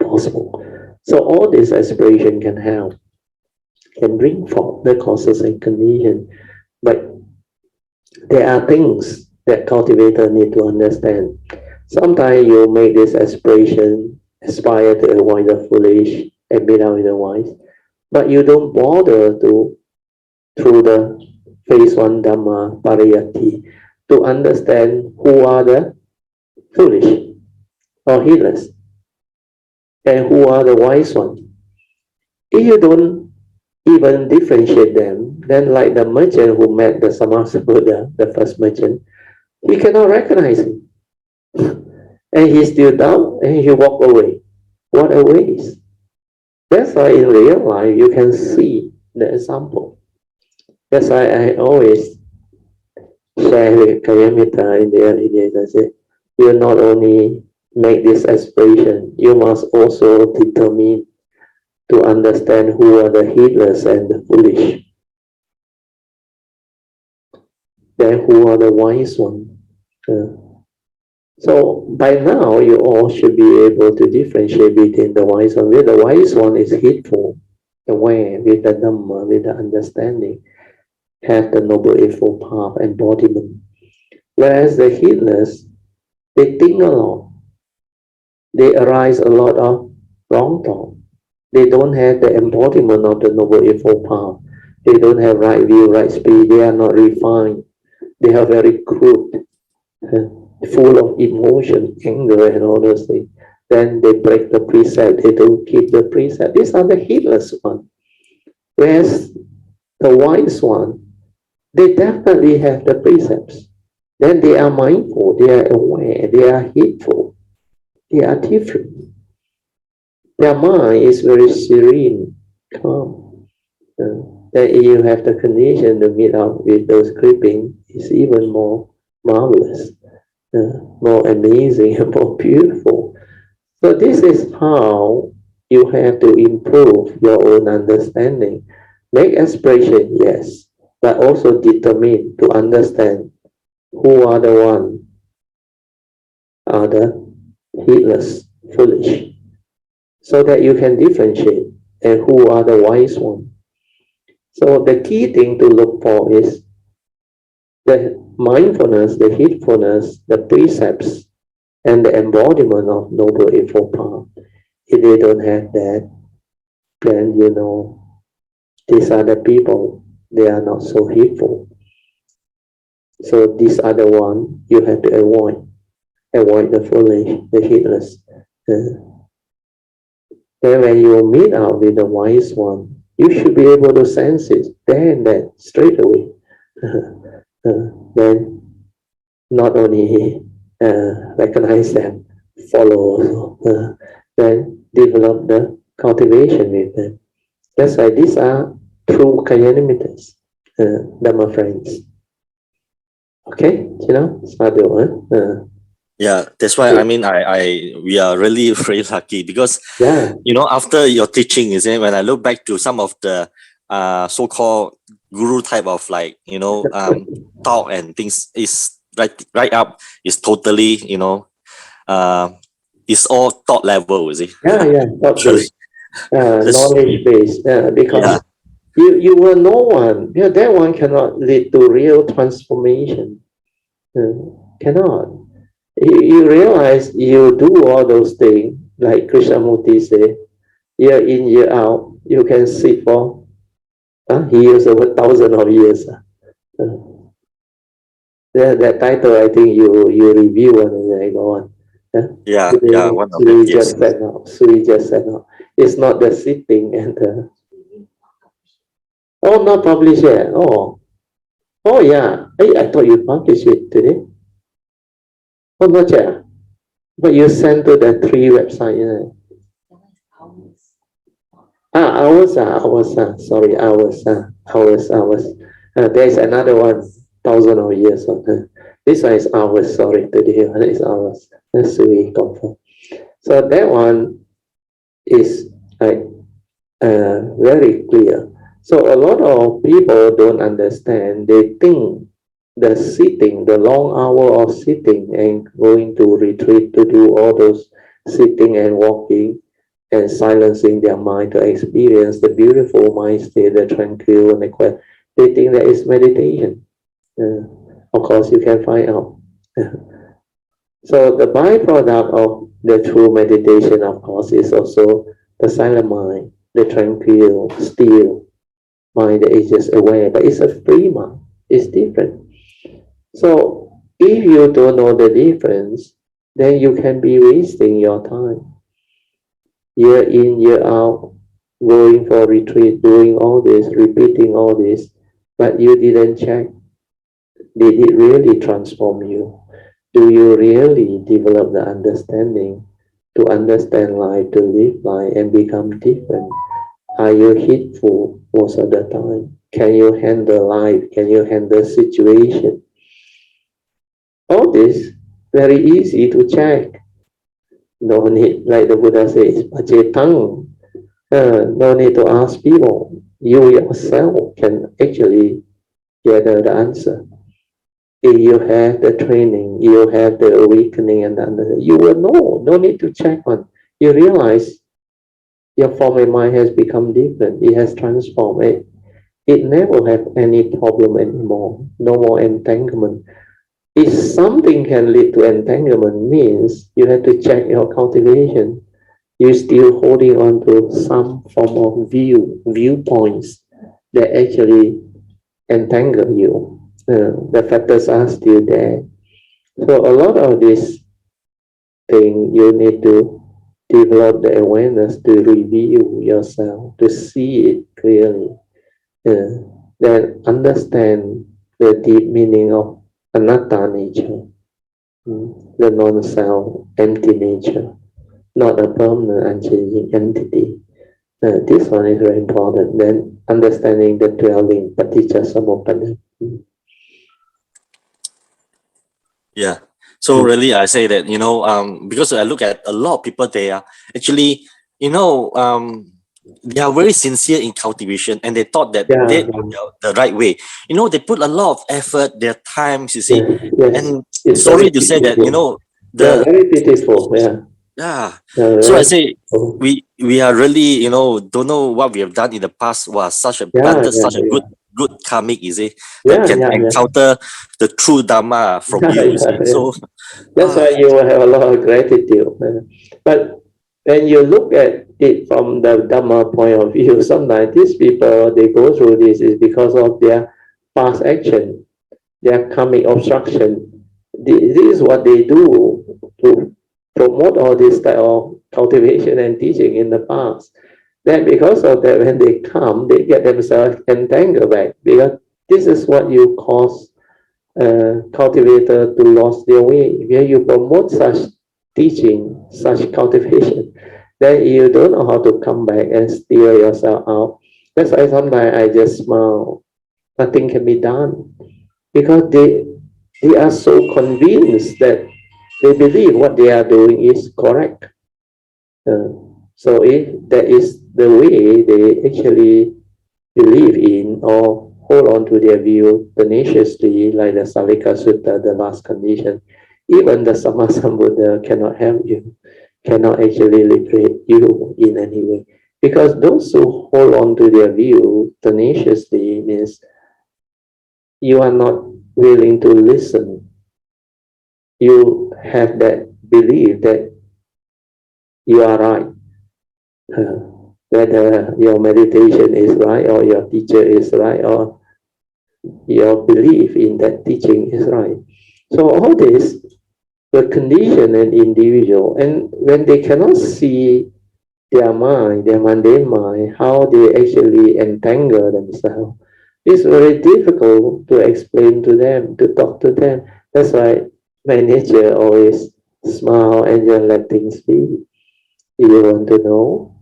Speaker 1: possible. So all this aspiration can help, can bring forth the causes and conditions. But there are things that cultivators need to understand. Sometimes you make this aspiration, aspire to avoid the foolish and meet up with the wise, but you don't bother to, through the phase 1 Dhamma Pariyatti, to understand who are the foolish or heedless and who are the wise ones. If you don't even differentiate them, then like the merchant who met the Samasa Buddha, the first merchant, he cannot recognize him. And he still down and he walked away. What a waste. That's why in real life you can see the example. That's why I always share with Kayamita in the early days. I say, you not only make this aspiration, you must also determine to understand who are the heedless and the foolish. Then who are the wise ones. So by now you all should be able to differentiate between the wise one. With the wise one is heedful, aware with the Dhamma, with the understanding, have the Noble Eightfold Path embodiment. Whereas the heedless, they think a lot. They arise a lot of wrong thought. They don't have the embodiment of the Noble Eightfold Path. They don't have right view, right speed. They are not refined. They are very crude, full of emotion, anger, and all those things. Then they break the precept. They don't keep the precept. These are the heedless ones. Whereas the wise one, they definitely have the precepts. Then they are mindful, they are aware, they are heedful, they are different. Their mind is very serene, calm. Then if you have the condition to meet up with those creeping, it's even more marvelous, more amazing, and more beautiful. So this is how you have to improve your own understanding. Make aspiration, yes, but also determine to understand who are the one are the heedless, foolish, so that you can differentiate, and who are the wise one. So the key thing to look for is the mindfulness, the heedfulness, the precepts, and the embodiment of Noble Eightfold Path. If they don't have that, then you know these are the people, they are not so heedful. So these are the one you have to avoid. avoid the foolish, the heedless. Then when you meet out with the wise one, you should be able to sense it there and then, straight away. Then not only recognize them, follow, then develop the cultivation with them. That's why these are true Kalyanamittas, Dhamma friends. Okay, sadhu.
Speaker 2: Yeah, that's why I mean we are really very lucky because
Speaker 1: Yeah.
Speaker 2: After your teaching, when I look back to some of the so-called guru type of talk and things is right up is totally it's all thought level, is it?
Speaker 1: Yeah, thought based, knowledge based, because you were no one. Yeah, that one cannot lead to real transformation. Cannot. You realize you do all those things, like Krishnamurti say, year in, year out, you can sit for years, over thousands of years. That title, I think you review and I go on.
Speaker 2: One of
Speaker 1: Sri
Speaker 2: them, yes.
Speaker 1: just said no. It's not the sitting and the... Oh, not published yet. Oh yeah. I thought you published it today. Oh, not yet. But you sent to the 3 websites. Hours. Sorry, hours. There's another one, thousands of years. This one is hours. Sorry, today one is hours. That's we confirm. So that one is very clear. So a lot of people don't understand. They think the sitting, the long hour of sitting and going to retreat to do all those sitting and walking and silencing their mind to experience the beautiful mind state, the tranquil and the quiet, they think that is meditation. Of course, you can find out. So the byproduct of the true meditation, of course, is also the silent mind, the tranquil, still mind that is just aware, but it's a free mind. It's different. So if you don't know the difference, then you can be wasting your time. Year in, year out, going for retreat, doing all this, repeating all this, but you didn't check. Did it really transform you? Do you really develop the understanding to understand life, to live life and become different? Are you heedful most of the time? Can you handle life? Can you handle situation? All this, very easy to check. No need, like the Buddha says, no need to ask people. You yourself can actually gather the answer. If you have the training, you have the awakening and the understanding, you will know. No need to check on. You realize your form and mind has become different. It has transformed. It never have any problem anymore. No more entanglement. If something can lead to entanglement, means you have to check your cultivation. You're still holding on to some form of viewpoints that actually entangle you. The factors are still there. So a lot of this thing, you need to develop the awareness to review yourself, to see it clearly. Then understand the deep meaning of anatta nature, the non-self, empty nature, not a permanent, unchanging entity. This one is very important. Then understanding the dwelling, paticca samuppada.
Speaker 2: Yeah. So really, I say that because I look at a lot of people, they are actually they are very sincere in cultivation, and they thought that they are the right way. They put a lot of effort, their times, you see.
Speaker 1: Yes.
Speaker 2: And
Speaker 1: it's
Speaker 2: sorry to say that
Speaker 1: very beautiful.
Speaker 2: So I say we are really don't know what we have done in the past was such a planted such a good karmic, is it, that can encounter the true Dharma from you, see. So
Speaker 1: that's why you will have a lot of gratitude. But when you look at it from the Dhamma point of view, sometimes these people, they go through this is because of their past action, their karmic obstruction. This is what they do promote all this type of cultivation and teaching in the past. Then because of that, when they come, they get themselves entangled back, because this is what you cause cultivator to lose their way. Where you promote such teaching, such cultivation, then you don't know how to come back and steer yourself out. That's why sometimes I just smile. Nothing can be done, because they are so convinced that they believe what they are doing is correct. So if that is the way they actually believe in or hold on to their view tenaciously, like the Salika Sutta, the last condition, even the Sammasambuddha cannot help you, cannot actually liberate you in any way. Because those who hold on to their view tenaciously means you are not willing to listen. You have that belief that you are right. Whether your meditation is right, or your teacher is right, or your belief in that teaching is right. So all this will condition an individual, and when they cannot see their mind, their mundane mind, how they actually entangle themselves, it's very difficult to explain to them, to talk to them. That's why my nature always smile and just let things be. If you want to know,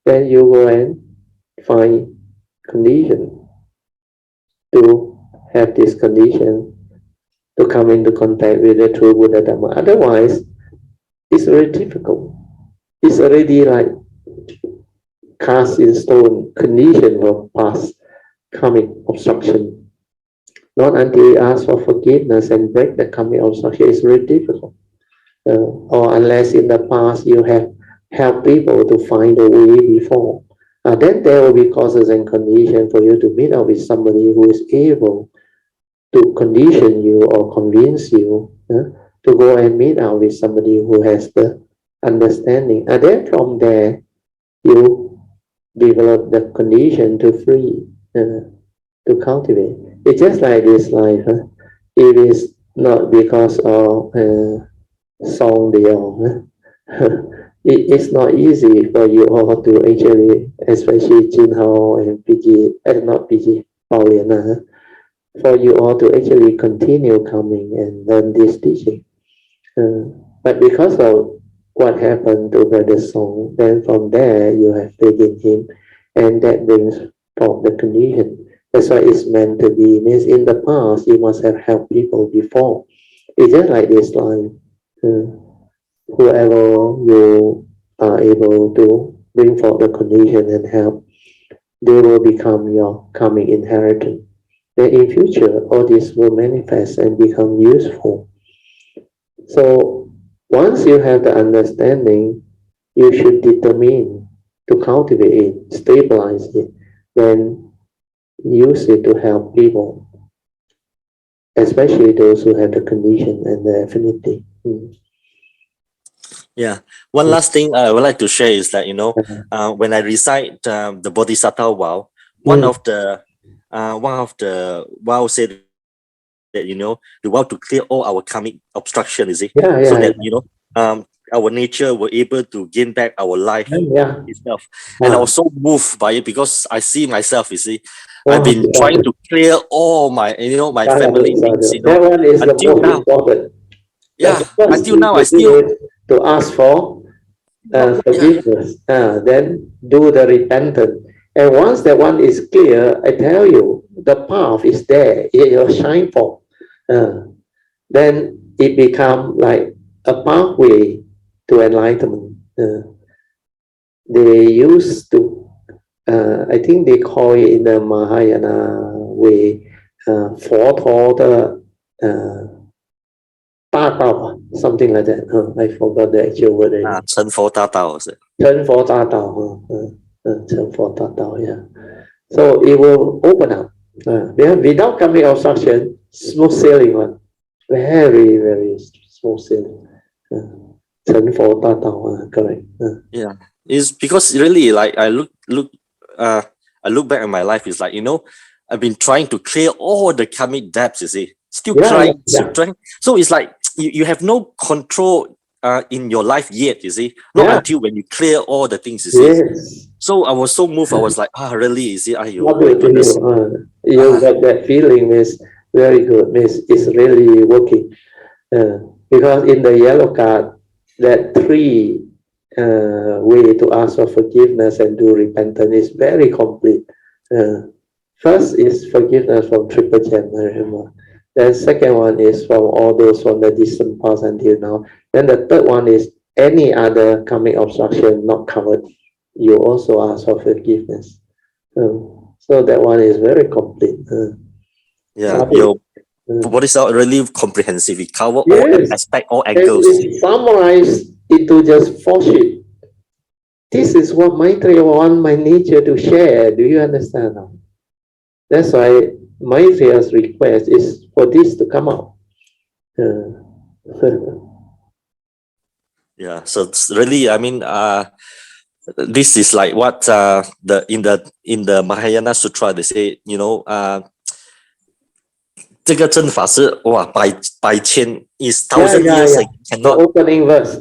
Speaker 1: then you go and find condition to have this condition to come into contact with the true Buddhadharma. Otherwise, it's very difficult. It's already like cast in stone, condition for past karmic obstruction. Not until you ask for forgiveness and break the karmic obstruction, it's very difficult. Or unless in the past you have helped people to find a way before, then there will be causes and conditions for you to meet up with somebody who is able to condition you or convince you to go and meet up with somebody who has the understanding. And then from there, you develop the condition to free, to cultivate. It's just like this life. It is not because of song deal. It's not easy for you all to actually, especially Jin Hao and PG, not PG, Pauliana, for you all to actually continue coming and learn this teaching. But because of what happened to Brother Song, then from there you have faith in him, and that brings forth the condition. That's why it's meant to be. Means in the past you must have helped people before. It's just like this life. Whoever you are able to bring forth the condition and help, they will become your karmic inheritance. Then in future, all this will manifest and become useful. So once you have the understanding, you should determine to cultivate it, stabilize it, then use it to help people, especially those who have the condition and the affinity.
Speaker 2: Yeah. One last thing I would like to share is that, when I recite the Bodhisattva vow, one of the vow said that, the vow to clear all our karmic obstruction, so that, our nature were able to gain back our life itself. And I was so moved by it because I see myself, I've been trying to clear all my, my family things,
Speaker 1: That one is the
Speaker 2: until
Speaker 1: most
Speaker 2: now.
Speaker 1: important.
Speaker 2: Yeah, until now I still
Speaker 1: to ask for forgiveness, then do the repentance. And once that one is clear, I tell you, the path is there, it will shine forth. Then it becomes like a pathway to enlightenment. They used to, I think they call it in the Mahayana way, 佛陀的 something like that. I forgot the actual word.
Speaker 2: 成佛大道是。
Speaker 1: 成佛大道，成佛大道, yeah. So it will open up. Without coming obstruction, smooth sailing one. Very, very smooth sailing. 成佛大道, correct.
Speaker 2: Yeah, it's because really, like I look back at my life. It's like, I've been trying to clear all the karmic debts. Still trying. So it's like you have no control in your life yet, you see, not
Speaker 1: Yeah.
Speaker 2: until when you clear all the things, you see.
Speaker 1: Yes.
Speaker 2: So I was so moved. I was like, really, you see,
Speaker 1: What
Speaker 2: my
Speaker 1: do
Speaker 2: goodness.
Speaker 1: you got that feeling is very good, means it's really working. Because in the yellow card, that three way to ask for forgiveness and do repentance is very complete. First is forgiveness from triple Janma. Then second one is from all those from the distant past until now. Then the third one is any other karmic obstruction not covered. You also ask for forgiveness. So that one is very complete.
Speaker 2: Yeah, your what is really comprehensive. We cover all
Speaker 1: Yes,
Speaker 2: aspects, all
Speaker 1: and
Speaker 2: angles.
Speaker 1: it's summarized into just 4 sheets. This is what Maitreya want my nature to share. Do you understand now? That's why Maitreya's request is for this to come out.
Speaker 2: Yeah, so it's really, I mean, this is like what in the Mahayana Sutra they say, you know, 这个正法是哇百千 is 1000 years
Speaker 1: The
Speaker 2: cannot.
Speaker 1: opening verse.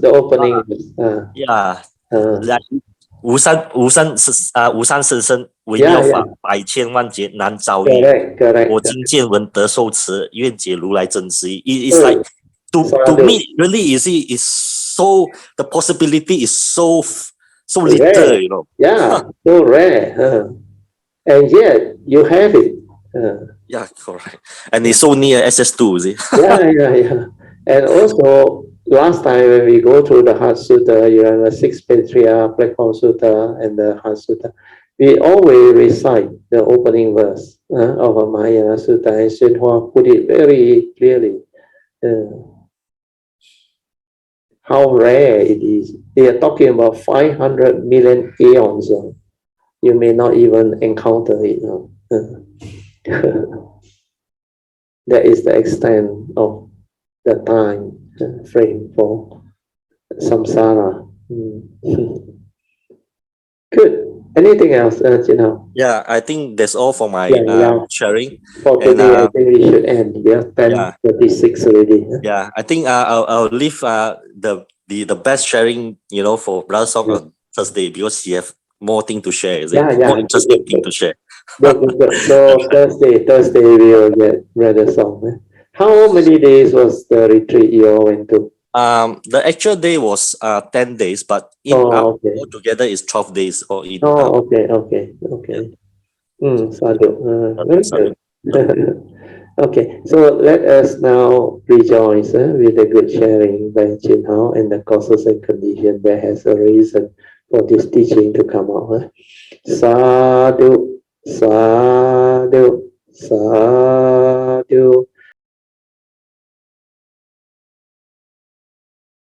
Speaker 2: Yeah, like 无三生生为妙法，百千万劫难遭遇。我今见闻得受持，愿解如来真实义。It's like to me really is so the possibility is so little, you know.
Speaker 1: Yeah, so rare. And yet you have it.
Speaker 2: Yeah, correct. And it's so near SS2, see?
Speaker 1: Yeah. And also, last time when we go through the Heart Sutta, you have the 6th Patriarch, Platform Sutta, and the Heart Sutta. We always recite the opening verse of a Mahayana Sutta, and宣化put it very clearly. How rare it is. They are talking about 500 million aeons. You may not even encounter it. That is the extent of the time frame for samsara. Good. Anything else, Chinao?
Speaker 2: Yeah, I think that's all for my sharing.
Speaker 1: For today, I think we should end. We are 10:36 already.
Speaker 2: Yeah, I think I'll leave the best sharing, you know, for Brother Song on Thursday because he have more thing to share. Is it more interesting thing to share?
Speaker 1: So Thursday we will get Brother Song. How many days was the retreat you all went to?
Speaker 2: The actual day was 10 days, but all together is 12 days. Okay. Sadhu.
Speaker 1: Okay, so let us now rejoice with the good sharing by Chin Hao and the causes and conditions that has a reason for this teaching to come out. Sadhu, sadhu, sadhu.